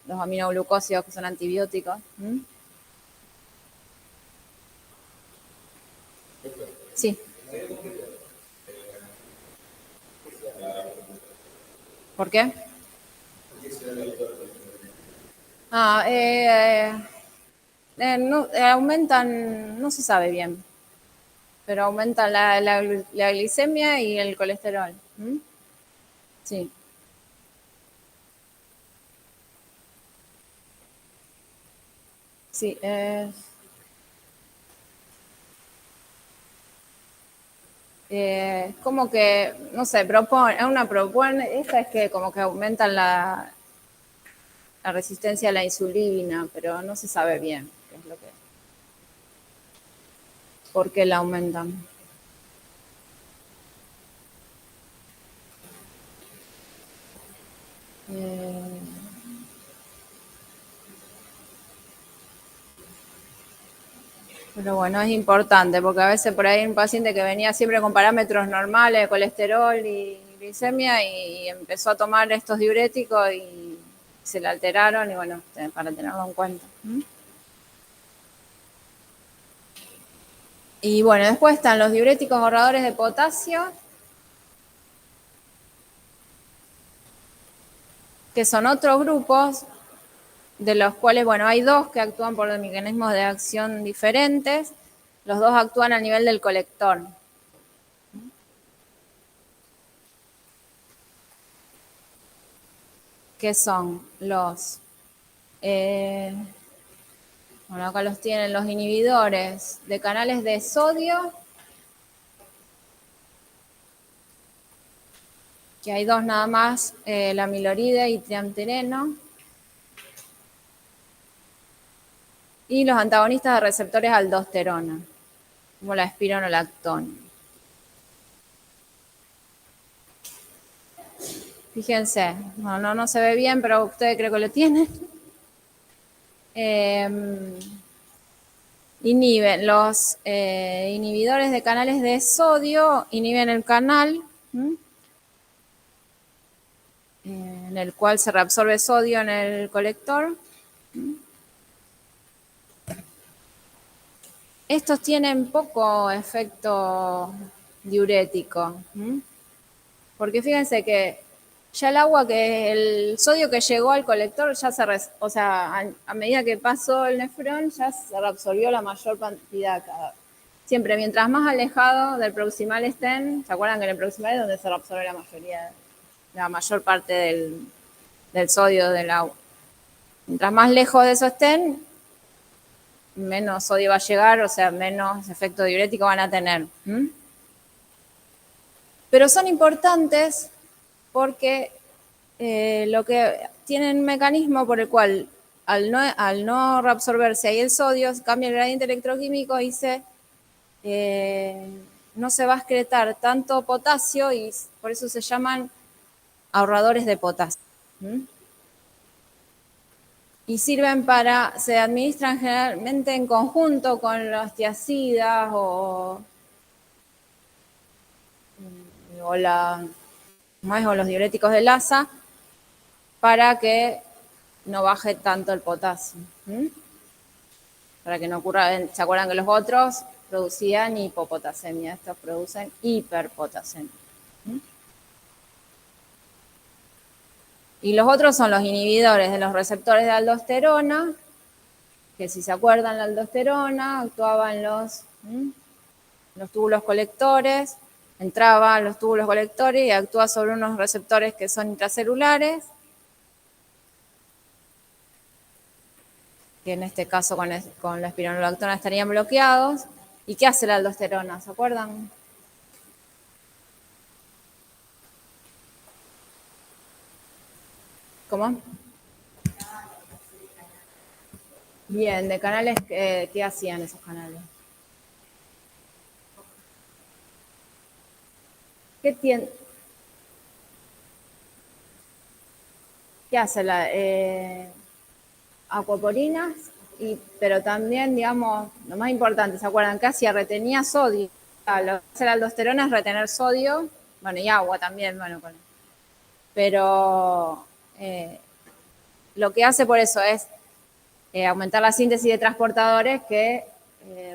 los aminoglucósidos que son antibióticos. Sí. ¿Por qué? No, aumentan, no se sabe bien, pero aumentan la glicemia y el colesterol. Sí. Sí, como que, no sé, esta es que como que aumentan la resistencia a la insulina, pero no se sabe bien qué es por qué la aumentan. Pero bueno, es importante porque a veces por ahí hay un paciente que venía siempre con parámetros normales de colesterol y glicemia y empezó a tomar estos diuréticos y se le alteraron y bueno, para tenerlo en cuenta. Y bueno, después están los diuréticos ahorradores de potasio, que son otros grupos de los cuales, bueno, hay dos que actúan por mecanismos de acción diferentes. Los dos actúan a nivel del colector. Que son bueno, acá los tienen los inhibidores de canales de sodio, que hay dos nada más, la amiloride y triamtereno, y los antagonistas de receptores aldosterona, como la espironolactona. Fíjense, no se ve bien, pero ustedes creo que lo tienen. Inhiben los inhibidores de canales de sodio, inhiben el canal en el cual se reabsorbe sodio en el colector. Estos tienen poco efecto diurético, porque fíjense que ya el sodio que llegó al colector ya a medida que pasó el nefrón ya se reabsorbió la mayor cantidad. Siempre, mientras más alejado del proximal estén, ¿se acuerdan que en el proximal es donde se reabsorbe la mayor parte del sodio del agua? Mientras más lejos de eso estén, menos sodio va a llegar, o sea, menos efecto diurético van a tener. Pero son importantes porque lo que tienen un mecanismo por el cual al no reabsorberse ahí el sodio, cambia el gradiente electroquímico y no se va a excretar tanto potasio y por eso se llaman ahorradores de potasio. Y sirven se administran generalmente en conjunto con los tiacidas o los diuréticos de Lassa para que no baje tanto el potasio. Para que no ocurra, ¿se acuerdan que los otros producían hipopotasemia? Estos producen hiperpotasemia. Y los otros son los inhibidores de los receptores de aldosterona, que si se acuerdan, la aldosterona actuaba en los túbulos colectores, entraba a los túbulos colectores y actúa sobre unos receptores que son intracelulares, que en este caso con la espironolactona estarían bloqueados. ¿Y qué hace la aldosterona? ¿Se acuerdan? ¿Cómo? Bien, de canales, ¿qué hacían esos canales? ¿Qué hace acuaporinas? Pero también, digamos, lo más importante, ¿se acuerdan? ¿Qué hacía? Retenía sodio. Lo que hace la aldosterona es retener sodio, bueno, y agua también, bueno, pero lo que hace por eso es aumentar la síntesis de transportadores que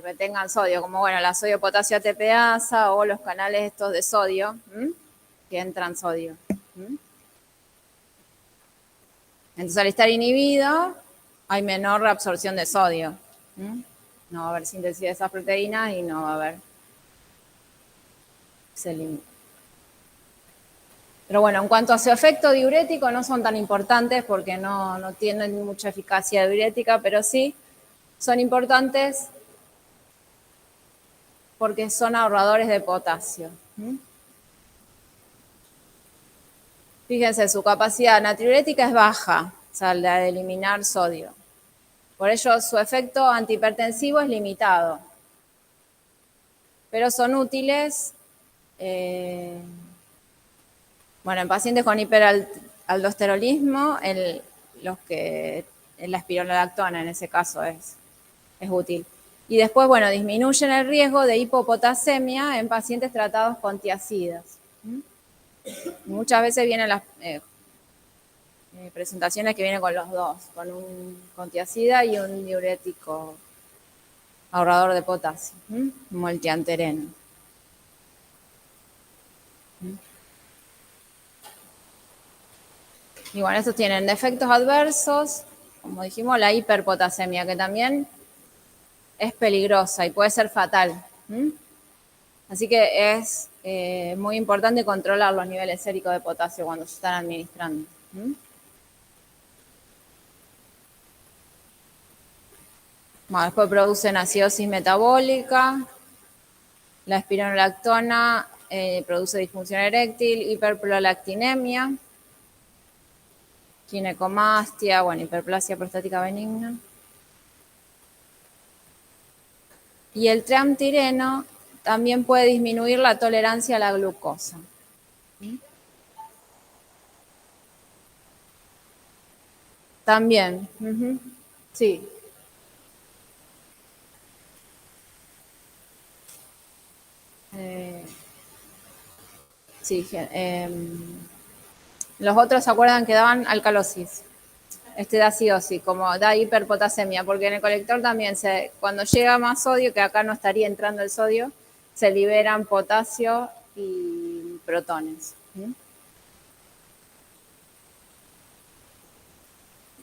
retengan sodio, como bueno, la sodio-potasio ATPasa o los canales estos de sodio, que entran sodio. Entonces, al estar inhibido, hay menor reabsorción de sodio. No va a haber síntesis de esas proteínas y no va a haber. Se elimina. Pero bueno, en cuanto a su efecto diurético, no son tan importantes porque no tienen mucha eficacia diurética, pero sí son importantes porque son ahorradores de potasio. Fíjense, su capacidad natriurética es baja, o sea, la de eliminar sodio. Por ello, su efecto antihipertensivo es limitado. Pero son útiles, bueno, en pacientes con hiperaldosteronismo, la espironolactona en ese caso es útil. Y después, bueno, disminuyen el riesgo de hipopotasemia en pacientes tratados con tiacidas. Muchas veces vienen las presentaciones que vienen con los dos, con tiacida y un diurético ahorrador de potasio, multiantereno. Y bueno, estos tienen efectos adversos, como dijimos, la hiperpotasemia, que también es peligrosa y puede ser fatal. Así que es muy importante controlar los niveles séricos de potasio cuando se están administrando. Bueno, después producen acidosis metabólica, la espironolactona produce disfunción eréctil, hiperprolactinemia, ginecomastia, bueno, hiperplasia prostática benigna. Y el triamtireno también puede disminuir la tolerancia a la glucosa. También, sí. Sí, los otros se acuerdan que daban alcalosis. Este da acidosis, como da hiperpotasemia, porque en el colector también cuando llega más sodio, que acá no estaría entrando el sodio, se liberan potasio y protones.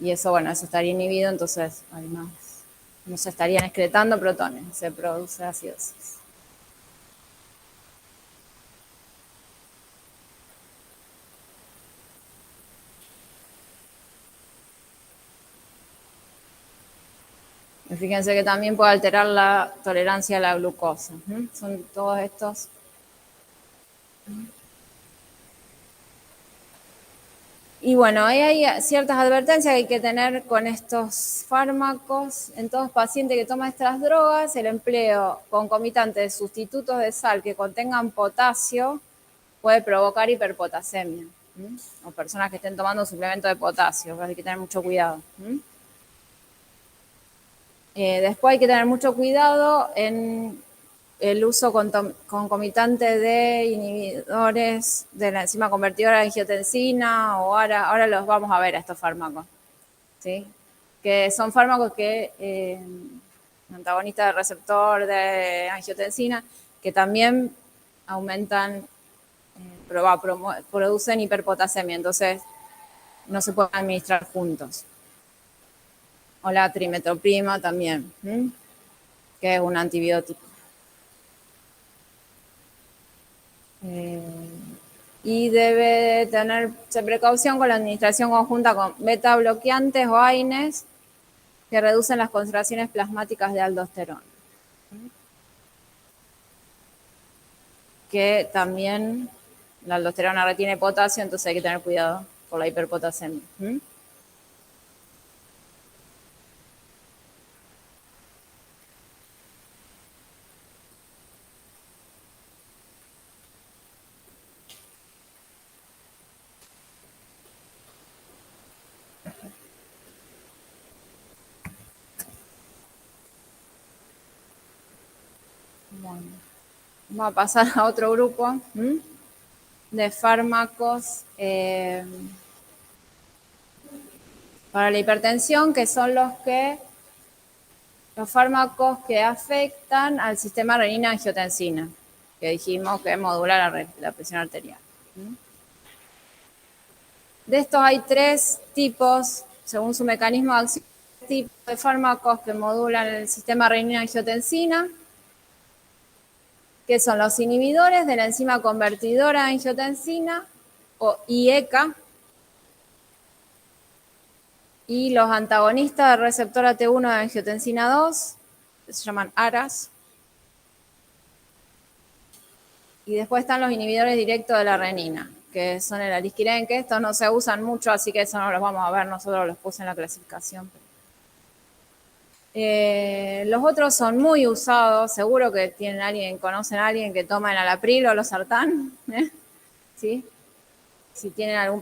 Y eso, bueno, eso estaría inhibido, entonces además no se estarían excretando protones, se produce acidosis. Y fíjense que también puede alterar la tolerancia a la glucosa. Son todos estos. Y bueno, ahí hay ciertas advertencias que hay que tener con estos fármacos. En todos pacientes que toman estas drogas, el empleo concomitante de sustitutos de sal que contengan potasio puede provocar hiperpotasemia. O personas que estén tomando suplemento de potasio, hay que tener mucho cuidado. Después hay que tener mucho cuidado en el uso concomitante de inhibidores de la enzima convertidora de angiotensina, o ahora los vamos a ver a estos fármacos, ¿sí? Que son fármacos que, antagonistas del receptor de angiotensina, que también aumentan, producen hiperpotasemia, entonces no se pueden administrar juntos. O la trimetoprima también, que es un antibiótico. Y debe tenerse precaución con la administración conjunta con beta bloqueantes o AINES que reducen las concentraciones plasmáticas de aldosterona. Que también la aldosterona retiene potasio, entonces hay que tener cuidado por la hiperpotasemia. Bueno, vamos a pasar a otro grupo de fármacos para la hipertensión, que son los fármacos que afectan al sistema renina-angiotensina, que dijimos que modula la presión arterial. De estos hay 3 tipos, según su mecanismo de acción, tipos de fármacos que modulan el sistema renina-angiotensina, que son los inhibidores de la enzima convertidora de angiotensina, o IECA, y los antagonistas del receptor AT1 de angiotensina 2, que se llaman ARAS. Y después están los inhibidores directos de la renina, que son el alisquiren, que estos no se usan mucho, así que eso no los vamos a ver, nosotros los puse en la clasificación. Los otros son muy usados, seguro que conocen a alguien que toma el Alapril o losartán, ¿sí? Si tienen algún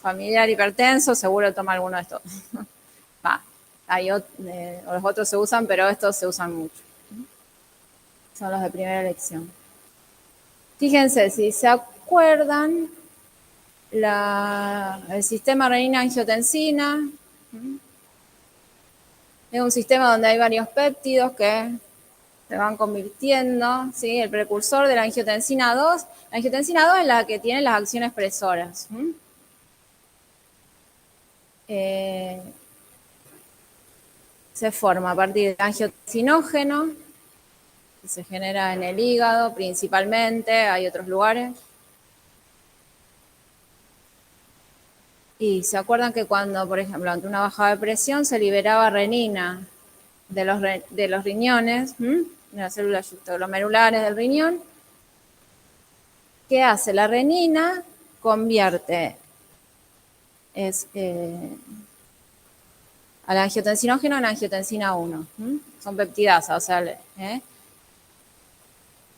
familiar hipertenso, seguro toma alguno de estos. Los otros se usan, pero estos se usan mucho. Son los de primera elección. Fíjense, si se acuerdan, el sistema renina-angiotensina es un sistema donde hay varios péptidos que se van convirtiendo, ¿sí? El precursor de la angiotensina 2. La angiotensina 2 es la que tiene las acciones presoras. Se forma a partir de angiotensinógeno, que se genera en el hígado principalmente, hay otros lugares. Y se acuerdan que cuando, por ejemplo, ante una bajada de presión, se liberaba renina de los riñones, de las células glomerulares del riñón. ¿Qué hace? La renina convierte al angiotensinógeno en angiotensina 1. Son peptidasas, o sea,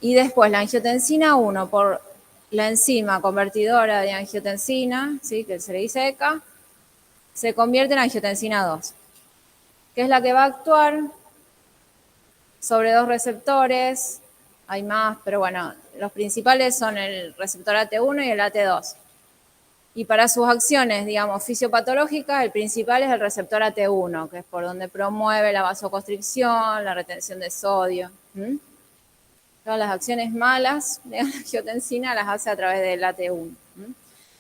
y después la angiotensina 1 por la enzima convertidora de angiotensina, ¿sí? Que se le dice ECA, se convierte en angiotensina 2, que es la que va a actuar sobre 2 receptores. Hay más, pero bueno, los principales son el receptor AT1 y el AT2. Y para sus acciones, digamos, fisiopatológicas, el principal es el receptor AT1, que es por donde promueve la vasoconstricción, la retención de sodio. Todas las acciones malas de la angiotensina las hace a través del AT1.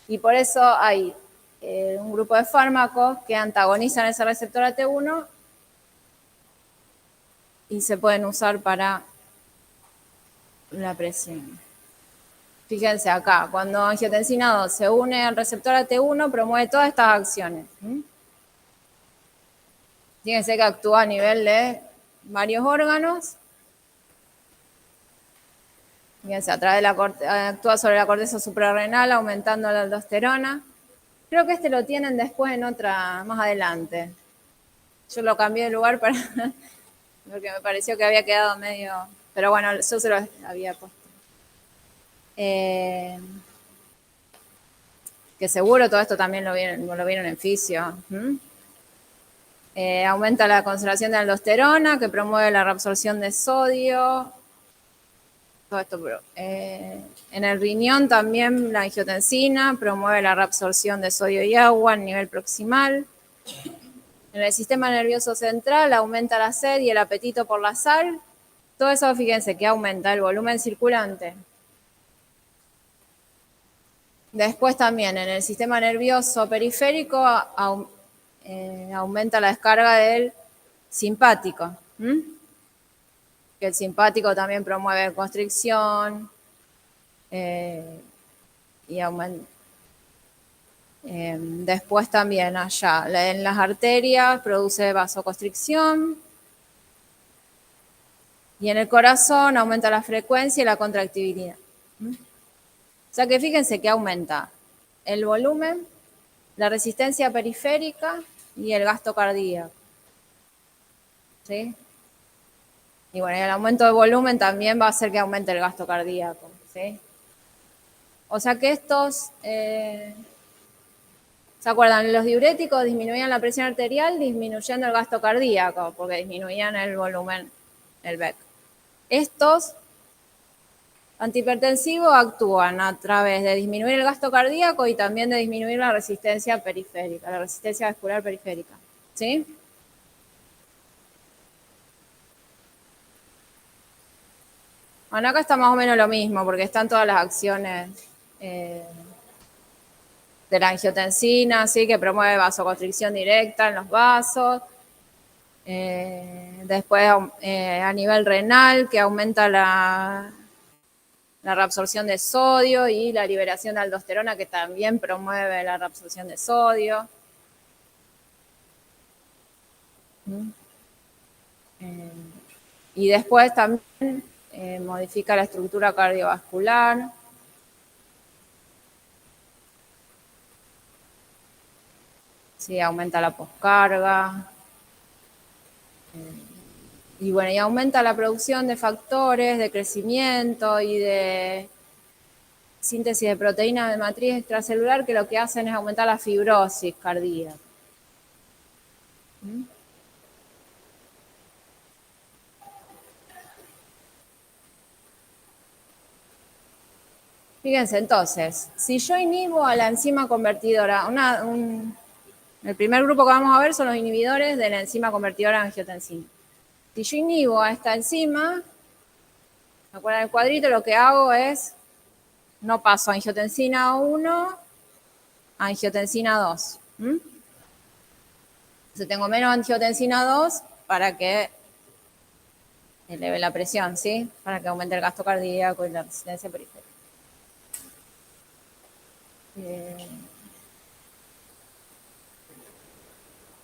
Y por eso hay un grupo de fármacos que antagonizan ese receptor AT1 y se pueden usar para la presión. Fíjense acá, cuando angiotensina 2 se une al receptor AT1, promueve todas estas acciones. Fíjense que actúa a nivel de varios órganos. Fíjense, a través de actúa sobre la corteza suprarrenal, aumentando la aldosterona. Creo que este lo tienen después en otra, más adelante. Yo lo cambié de lugar para porque me pareció que había quedado medio... Pero bueno, yo se lo había puesto. Que seguro todo esto también lo vieron en fisio. Aumenta la concentración de aldosterona, que promueve la reabsorción de sodio. Todo esto, en el riñón también la angiotensina promueve la reabsorción de sodio y agua a nivel proximal. En el sistema nervioso central aumenta la sed y el apetito por la sal. Todo eso, fíjense que aumenta el volumen circulante. Después también en el sistema nervioso periférico aumenta la descarga del simpático. Que el simpático también promueve constricción y aumenta. Después también allá en las arterias produce vasoconstricción y en el corazón aumenta la frecuencia y la contractibilidad. O sea que fíjense que aumenta el volumen, la resistencia periférica y el gasto cardíaco. ¿Sí? Y bueno, el aumento de volumen también va a hacer que aumente el gasto cardíaco. ¿Sí? O sea que estos... ¿se acuerdan? Los diuréticos disminuían la presión arterial disminuyendo el gasto cardíaco, porque disminuían el volumen, el BEC. Estos antihipertensivos actúan a través de disminuir el gasto cardíaco y también de disminuir la resistencia periférica, la resistencia vascular periférica. ¿Sí? Bueno, acá está más o menos lo mismo, porque están todas las acciones de la angiotensina, ¿sí? Que promueve vasoconstricción directa en los vasos. Después a nivel renal, que aumenta la reabsorción de sodio y la liberación de aldosterona, que también promueve la reabsorción de sodio. Y después también modifica la estructura cardiovascular. Sí, aumenta la poscarga. Y bueno, y aumenta la producción de factores de crecimiento y de síntesis de proteínas de matriz extracelular, que lo que hacen es aumentar la fibrosis cardíaca. Fíjense, entonces, si yo inhibo a la enzima convertidora, el primer grupo que vamos a ver son los inhibidores de la enzima convertidora de angiotensina. Si yo inhibo a esta enzima, ¿se acuerdan del cuadrito? Lo que hago es, no paso a angiotensina 1 a angiotensina 2. Entonces tengo menos angiotensina 2 para que eleve la presión, ¿sí? Para que aumente el gasto cardíaco y la resistencia periférica.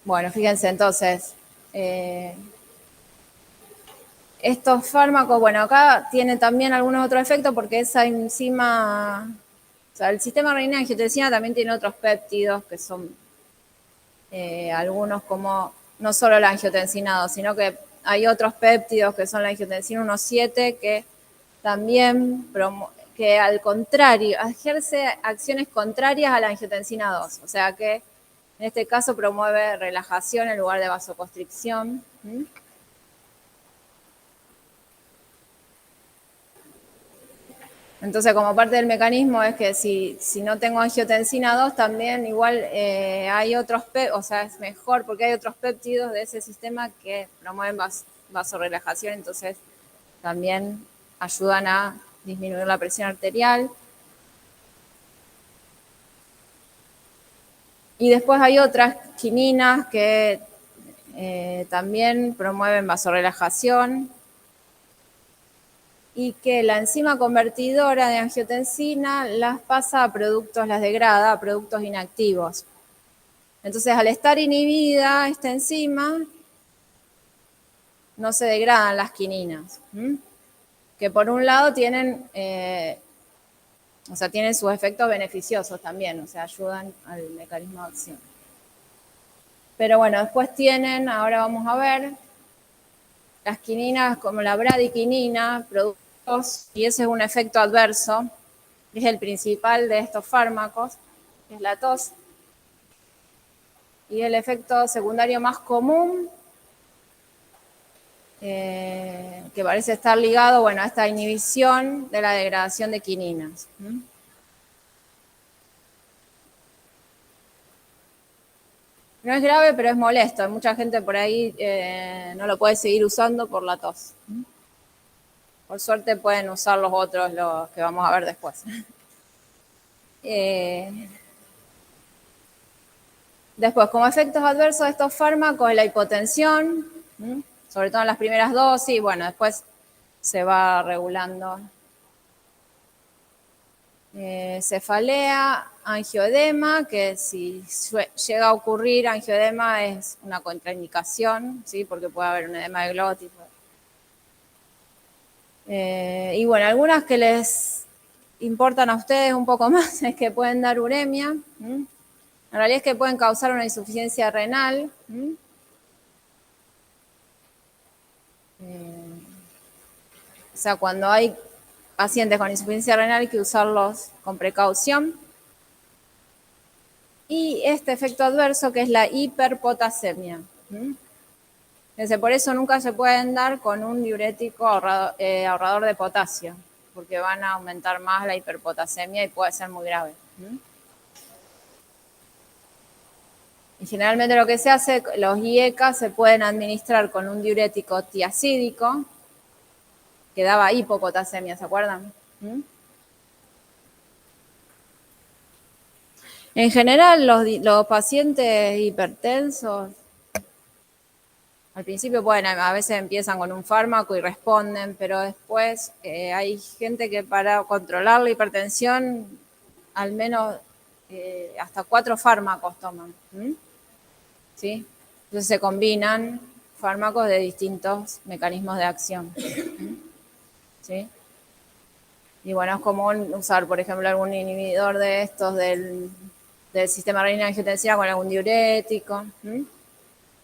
Bueno, fíjense entonces, estos fármacos, bueno, acá tiene también algunos otros efectos porque esa enzima, o sea, el sistema renina de angiotensina también tiene otros péptidos que son algunos como, no solo la angiotensina 2, sino que hay otros péptidos que son la angiotensina 1,7 que también, que al contrario, ejerce acciones contrarias a la angiotensina 2, o sea que en este caso promueve relajación en lugar de vasoconstricción. Entonces, como parte del mecanismo es que si no tengo angiotensina 2, también igual hay otros, o sea, es mejor porque hay otros péptidos de ese sistema que promueven vasorelajación, entonces también ayudan a disminuir la presión arterial. Y después hay otras quininas que también promueven vasorelajación y que la enzima convertidora de angiotensina las pasa a productos, las degrada a productos inactivos. Entonces, al estar inhibida esta enzima, no se degradan las quininas, que por un lado tienen, tienen sus efectos beneficiosos también, o sea, ayudan al mecanismo de acción. Pero bueno, después tienen, ahora vamos a ver, las quininas como la bradiquinina, productos, y ese es un efecto adverso, es el principal de estos fármacos, que es la tos. Y el efecto secundario más común, que parece estar ligado, bueno, a esta inhibición de la degradación de quininas. No es grave, pero es molesto. Mucha gente por ahí no lo puede seguir usando por la tos. Por suerte pueden usar los otros, los que vamos a ver después. Después, como efectos adversos de estos fármacos, la hipotensión, sobre todo en las primeras dosis, bueno, después se va regulando. Cefalea, angioedema, que si llega a ocurrir angioedema es una contraindicación, ¿sí? Porque puede haber un edema de glotis. Y bueno, algunas que les importan a ustedes un poco más es que pueden dar uremia. En realidad es que pueden causar una insuficiencia renal. O sea, cuando hay pacientes con insuficiencia renal hay que usarlos con precaución. Y este efecto adverso que es la hiperpotasemia. Entonces, por eso nunca se pueden dar con un diurético ahorrador de potasio, porque van a aumentar más la hiperpotasemia y puede ser muy grave. Y generalmente lo que se hace, los IECA se pueden administrar con un diurético tiacídico, que daba hipopotasemia, ¿se acuerdan? En general, los pacientes hipertensos, al principio a veces empiezan con un fármaco y responden, pero después hay gente que para controlar la hipertensión, al menos hasta 4 fármacos toman. ¿Sí? Entonces se combinan fármacos de distintos mecanismos de acción. ¿Sí? Y bueno, es común usar, por ejemplo, algún inhibidor de estos del sistema renina-angiotensina con algún diurético,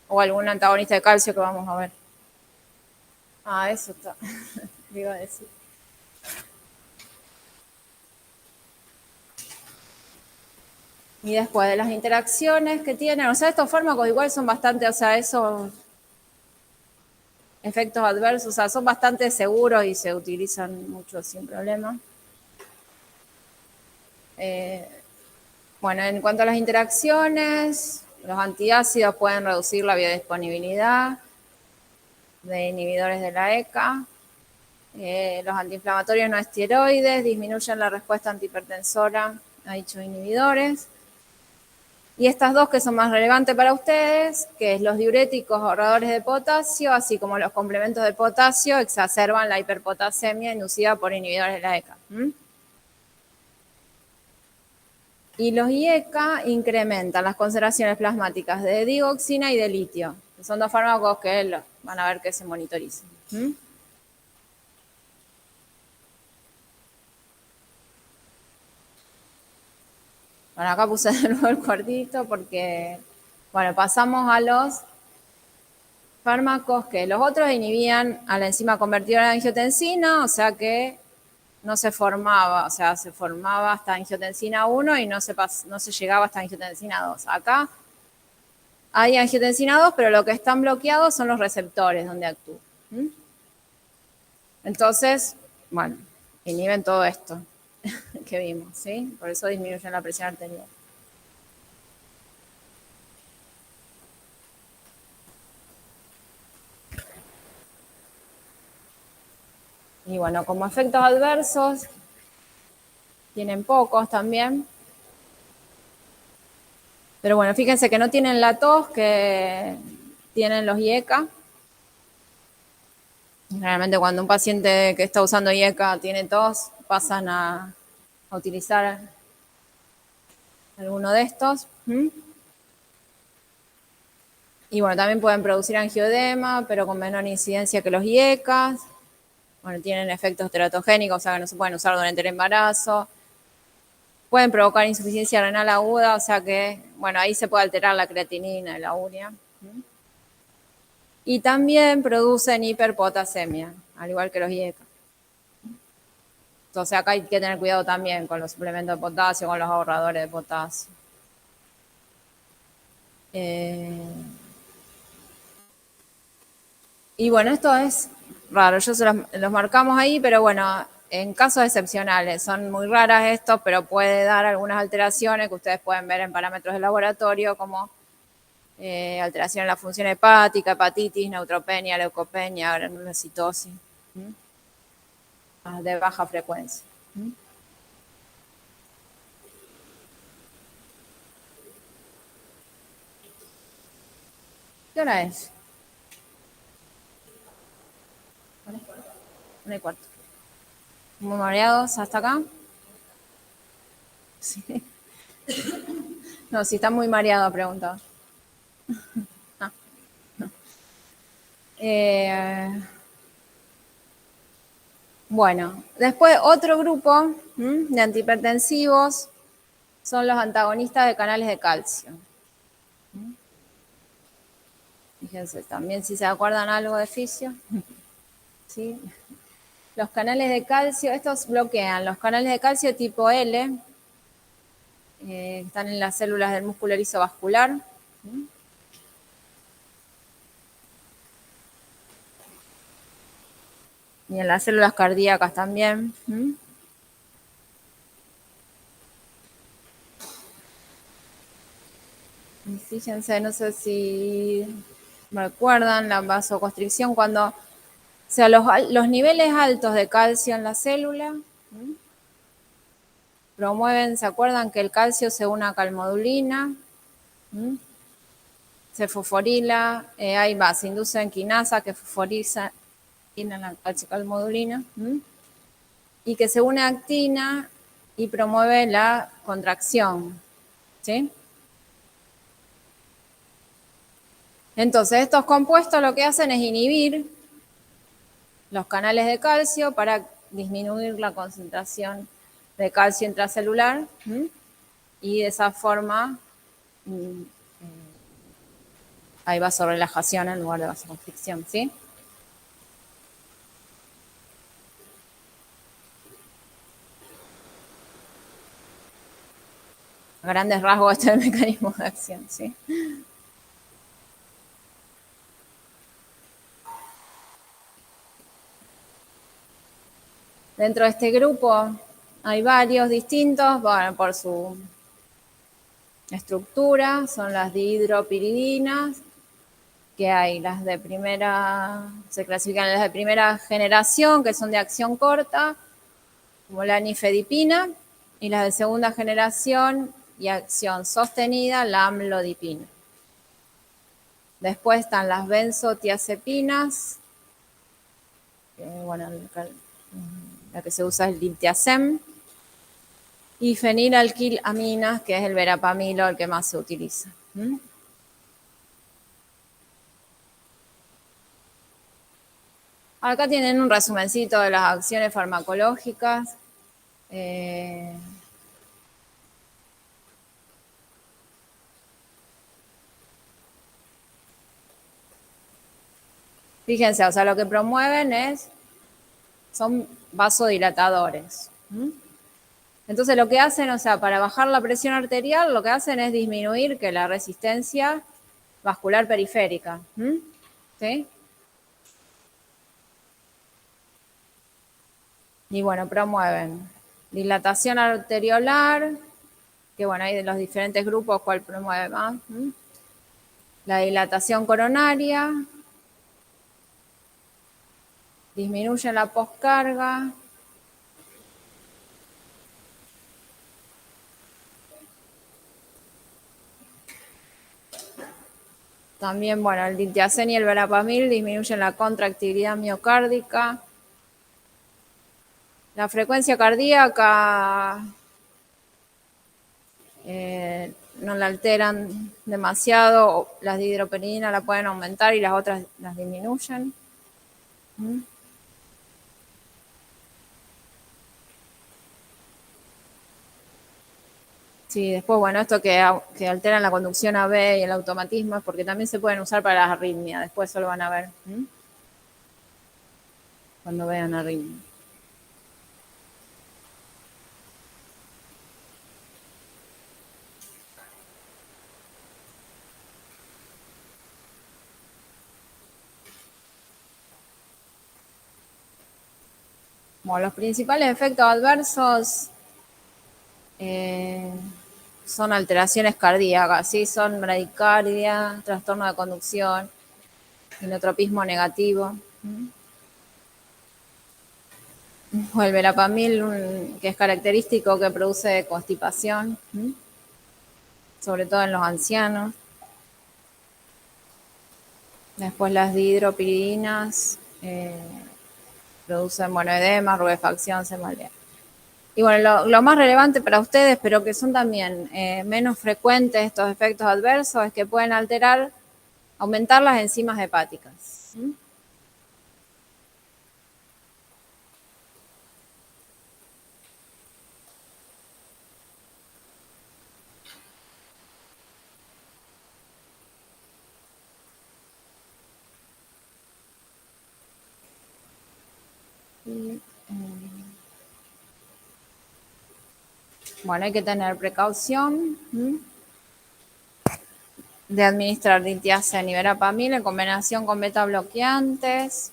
o algún antagonista de calcio que vamos a ver. Ah, eso está. Iba a decir. Y después de las interacciones que tienen, o sea, estos fármacos igual son bastante, o sea, esos efectos adversos, o sea, son bastante seguros y se utilizan mucho sin problema. Bueno, en cuanto a las interacciones, los antiácidos pueden reducir la biodisponibilidad de inhibidores de la ECA. Los antiinflamatorios no esteroides disminuyen la respuesta antihipertensora a dichos inhibidores. Y estas dos que son más relevantes para ustedes, que es los diuréticos ahorradores de potasio, así como los complementos de potasio, exacerban la hiperpotasemia inducida por inhibidores de la ECA. Y los IECA incrementan las concentraciones plasmáticas de digoxina y de litio, que son dos fármacos que van a ver que se monitorizan. Bueno, acá puse de nuevo el cuartito porque, bueno, pasamos a los fármacos que los otros inhibían a la enzima convertidora de angiotensina, o sea que no se formaba, o sea, se formaba hasta angiotensina 1 y no se llegaba hasta angiotensina 2. Acá hay angiotensina 2, pero lo que están bloqueados son los receptores donde actúa. Entonces, bueno, inhiben todo esto que vimos, ¿sí? Por eso disminuyen la presión arterial. Y bueno, como efectos adversos, tienen pocos también. Pero bueno, fíjense que no tienen la tos que tienen los IECA. Generalmente cuando un paciente que está usando IECA tiene tos, pasan a utilizar alguno de estos. Y bueno, también pueden producir angioedema, pero con menor incidencia que los IECAS. Bueno, tienen efectos teratogénicos, o sea que no se pueden usar durante el embarazo. Pueden provocar insuficiencia renal aguda, o sea que, bueno, ahí se puede alterar la creatinina y la urea. Y también producen hiperpotasemia, al igual que los IECA. Entonces acá hay que tener cuidado también con los suplementos de potasio, con los ahorradores de potasio. Y bueno, esto es raro, yo se los marcamos ahí, pero bueno, en casos excepcionales, son muy raras estos, pero puede dar algunas alteraciones que ustedes pueden ver en parámetros de laboratorio, como alteración en la función hepática, hepatitis, neutropenia, leucopenia, granulocitosis, de baja frecuencia. ¿Qué hora es? 1:15. ¿Muy mareados hasta acá? Sí. No, si está muy mareado, pregunta. Ah. Bueno, después otro grupo de antihipertensivos son los antagonistas de canales de calcio. Fíjense, también si se acuerdan algo de fisio. ¿Sí? Los canales de calcio, estos bloquean los canales de calcio tipo L, están en las células del músculo erizo vascular. Y en las células cardíacas también. Y fíjense, no sé si recuerdan la vasoconstricción cuando, o sea, los niveles altos de calcio en la célula promueven, ¿se acuerdan que el calcio se une a calmodulina? Se fosforila, ahí va, se inducen quinasa que fosforiza la calciocalmodulina, y que se une a actina y promueve la contracción, ¿sí? Entonces, estos compuestos lo que hacen es inhibir los canales de calcio para disminuir la concentración de calcio intracelular y de esa forma hay vasorelajación en lugar de vasoconstricción, ¿sí? A grandes rasgos este es el mecanismo de acción, ¿sí? Dentro de este grupo hay varios distintos, bueno, por su estructura, son las dihidropiridinas, que hay las de primera, se clasifican las de primera generación, que son de acción corta, como la nifedipina, y las de segunda generación y acción sostenida, la amlodipina. Después están las benzotiazepinas, que, bueno, la que se usa es el diltiazem, y fenilalquilaminas, que es el verapamilo, el que más se utiliza. Acá tienen un resumencito de las acciones farmacológicas. Fíjense, o sea, lo que promueven son vasodilatadores. Entonces lo que hacen, o sea, para bajar la presión arterial, lo que hacen es disminuir que la resistencia vascular periférica. ¿Sí? Y bueno, promueven dilatación arteriolar, que bueno, hay de los diferentes grupos, ¿cuál promueve más? La dilatación coronaria, disminuyen la poscarga, también, bueno, el diltiazem y el verapamil disminuyen la contractilidad miocárdica, la frecuencia cardíaca no la alteran demasiado, las de hidroperidina la pueden aumentar y las otras las disminuyen. ¿Mm? Sí, después, bueno, esto que alteran la conducción AB y el automatismo es porque también se pueden usar para las arritmias. Después eso lo van a ver cuando vean arritmia. Bueno, los principales efectos adversos eh, son alteraciones cardíacas, ¿sí? Son bradicardia, trastorno de conducción, inotropismo negativo. O el verapamil, que es característico, que produce constipación, sobre todo en los ancianos. Después las dihidropiridinas producen, bueno, edema, rubefacción, cefalea. Y bueno, lo más relevante para ustedes, pero que son también menos frecuentes estos efectos adversos, es que pueden aumentar las enzimas hepáticas. Bueno, hay que tener precaución de administrar diltiazem y verapamil en combinación con beta bloqueantes.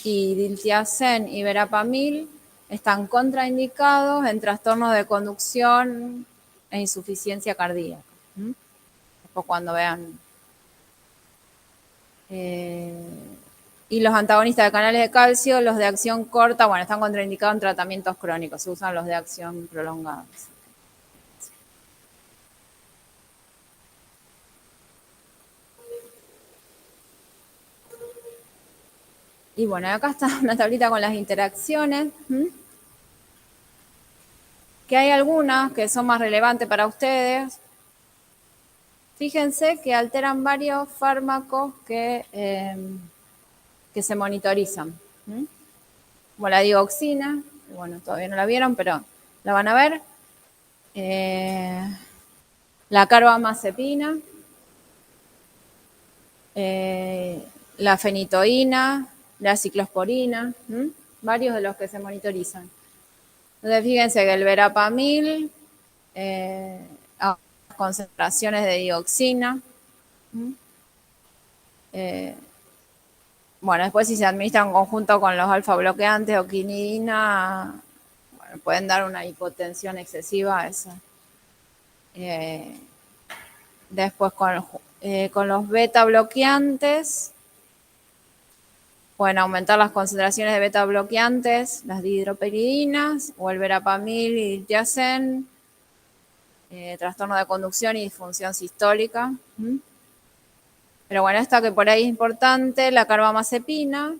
Y diltiazem y verapamil están contraindicados en trastornos de conducción e insuficiencia cardíaca. Después cuando vean. Y los antagonistas de canales de calcio, los de acción corta, bueno, están contraindicados en tratamientos crónicos, se usan los de acción prolongada. Y bueno, acá está una tablita con las interacciones, que hay algunas que son más relevantes para ustedes. Fíjense que alteran varios fármacos que se monitorizan. Como la dioxina, bueno, todavía no la vieron, pero la van a ver. La carbamazepina, la fenitoína, la ciclosporina, varios de los que se monitorizan. Entonces, fíjense que el verapamil, a concentraciones de dioxina. Bueno, después si se administra en conjunto con los alfa bloqueantes o quinidina, bueno, pueden dar una hipotensión excesiva a esa. Después con los beta bloqueantes, pueden aumentar las concentraciones de beta bloqueantes, las dihidropiridinas, o el verapamil y diltiazem, trastorno de conducción y disfunción sistólica. Pero bueno, esta que por ahí es importante, la carbamazepina,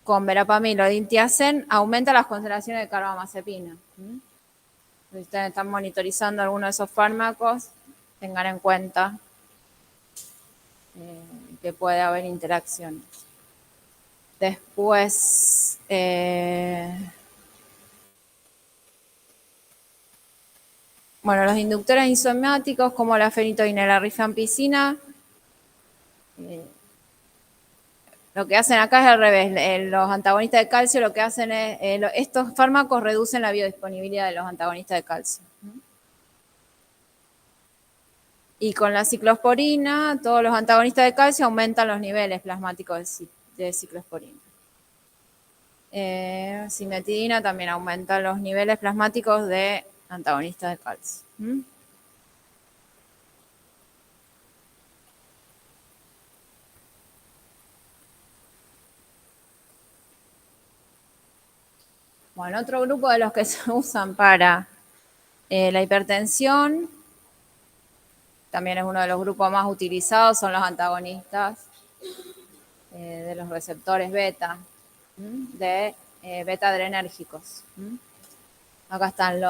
con verapamil o diltiazem, aumenta las concentraciones de carbamazepina. Si ustedes están monitorizando alguno de esos fármacos, tengan en cuenta que puede haber interacciones. Después, bueno, los inductores enzimáticos como la fenitoína y la rifampicina, lo que hacen acá es al revés. Los antagonistas de calcio lo que hacen es, estos fármacos reducen la biodisponibilidad de los antagonistas de calcio. Y con la ciclosporina, todos los antagonistas de calcio aumentan los niveles plasmáticos de ciclosporina. Cimetidina también aumenta los niveles plasmáticos de antagonistas de calcio. Bueno, otro grupo de los que se usan para la hipertensión, también es uno de los grupos más utilizados, son los antagonistas de los receptores beta, de beta-adrenérgicos. Acá están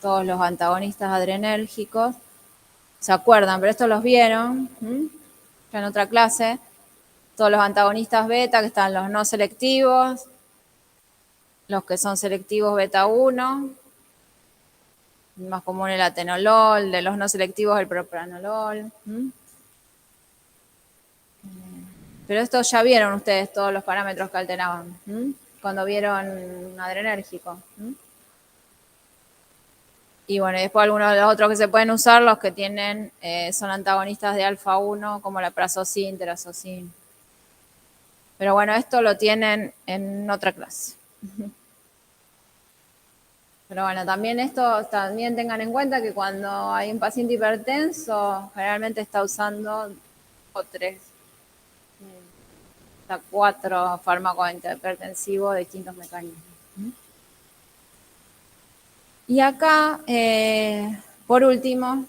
todos los antagonistas adrenérgicos. ¿Se acuerdan? Pero estos los vieron ya en otra clase. Todos los antagonistas beta, que están los no selectivos, los que son selectivos beta 1, más común el atenolol, de los no selectivos el propranolol. Pero esto ya vieron ustedes todos los parámetros que alteraban cuando vieron adrenérgico. Y bueno, y después algunos de los otros que se pueden usar, los que tienen, son antagonistas de alfa 1, como la prazosine, terazosine. Pero bueno, esto lo tienen en otra clase. Pero bueno, también tengan en cuenta que cuando hay un paciente hipertenso, generalmente está usando 3, hasta 4 fármacos antihipertensivos de distintos mecanismos. Y acá, por último,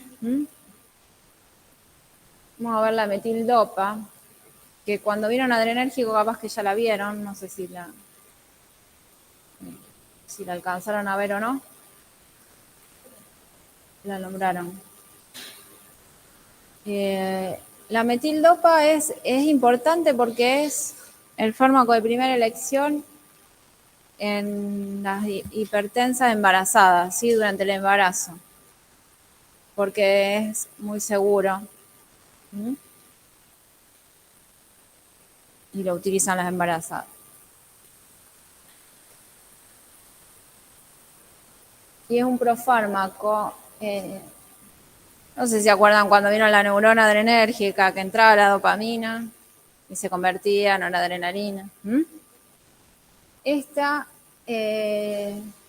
vamos a ver la metildopa, que cuando vieron adrenérgico capaz que ya la vieron, no sé si la alcanzaron a ver o no. La nombraron. La metildopa es importante porque es el fármaco de primera elección en las hipertensas embarazadas, ¿sí? Durante el embarazo, porque es muy seguro. Y lo utilizan las embarazadas. Y es un profármaco. No sé si se acuerdan cuando vino la neurona adrenérgica, que entraba la dopamina y se convertía en noradrenalina.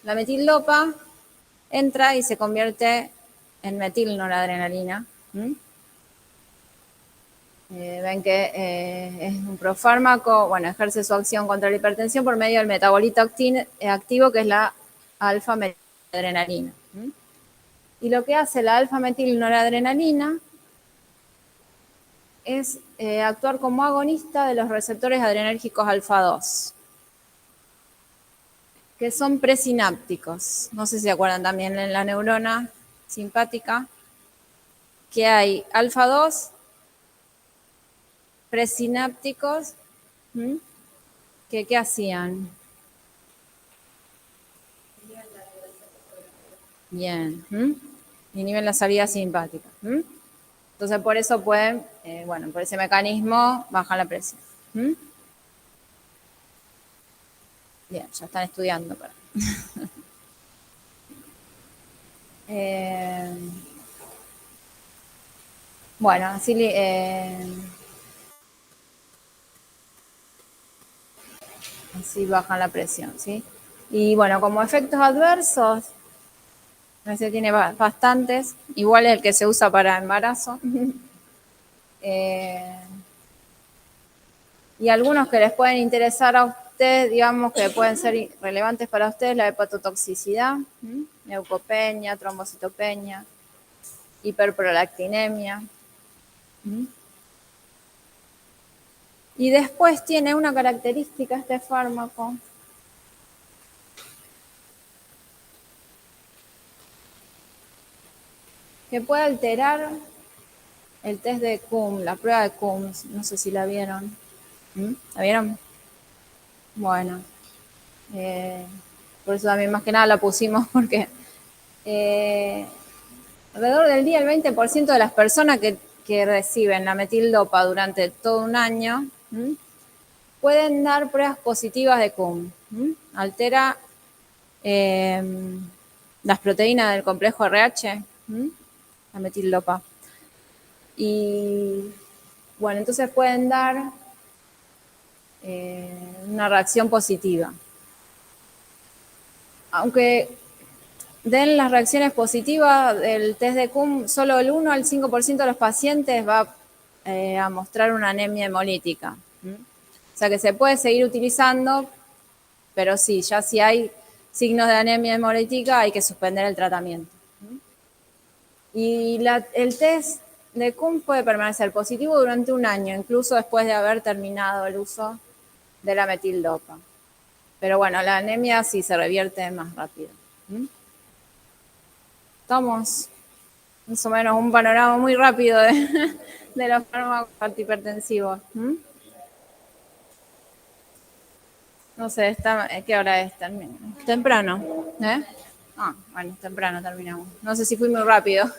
La metildopa entra y se convierte en metilnoradrenalina. Ven que es un profármaco, bueno, ejerce su acción contra la hipertensión por medio del metabolito activo, que es la alfa-metilnoradrenalina. Y lo que hace la alfa-metilnoradrenalina es actuar como agonista de los receptores adrenérgicos alfa 2, que son presinápticos. No sé si se acuerdan también en la neurona simpática, que hay alfa 2 presinápticos, que ¿qué hacían? Bien, inhiben la salida simpática. Entonces por eso pueden, por ese mecanismo bajan la presión. Bien, ya están estudiando. Bueno, así bajan la presión, ¿sí? Y bueno, como efectos adversos, ese tiene bastantes, igual es el que se usa para embarazo. Y algunos que les pueden interesar a ustedes, digamos que pueden ser relevantes para ustedes, la hepatotoxicidad, leucopenia, trombocitopenia, hiperprolactinemia. Y después tiene una característica este fármaco, que puede alterar el test de Coombs, la prueba de Coombs, no sé si la vieron. ¿La vieron? Bueno, por eso también más que nada la pusimos, porque alrededor del día el 20% de las personas que reciben la metildopa durante todo un año pueden dar pruebas positivas de Coombs. Altera las proteínas del complejo RH, la metildopa. Y bueno, entonces pueden dar una reacción positiva. Aunque den las reacciones positivas del test de Coombs, solo el 1 al 5% de los pacientes va a mostrar una anemia hemolítica. O sea que se puede seguir utilizando, pero sí, ya si hay signos de anemia hemolítica hay que suspender el tratamiento. Y el test de Coombs puede permanecer positivo durante un año, incluso después de haber terminado el uso de la metildopa. Pero bueno, la anemia sí se revierte más rápido. Estamos más o menos un panorama muy rápido de los fármacos antihipertensivos. No sé, ¿qué hora es? Temprano. ¿Eh? Ah, bueno, temprano terminamos. No sé si fui muy rápido.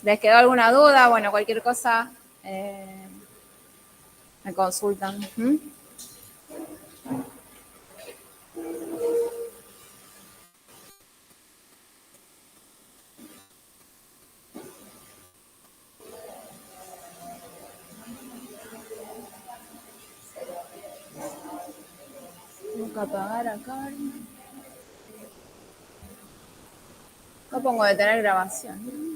¿Les quedó alguna duda? Bueno, cualquier cosa me consultan. Nunca apagar acá. Acá pongo detener grabación.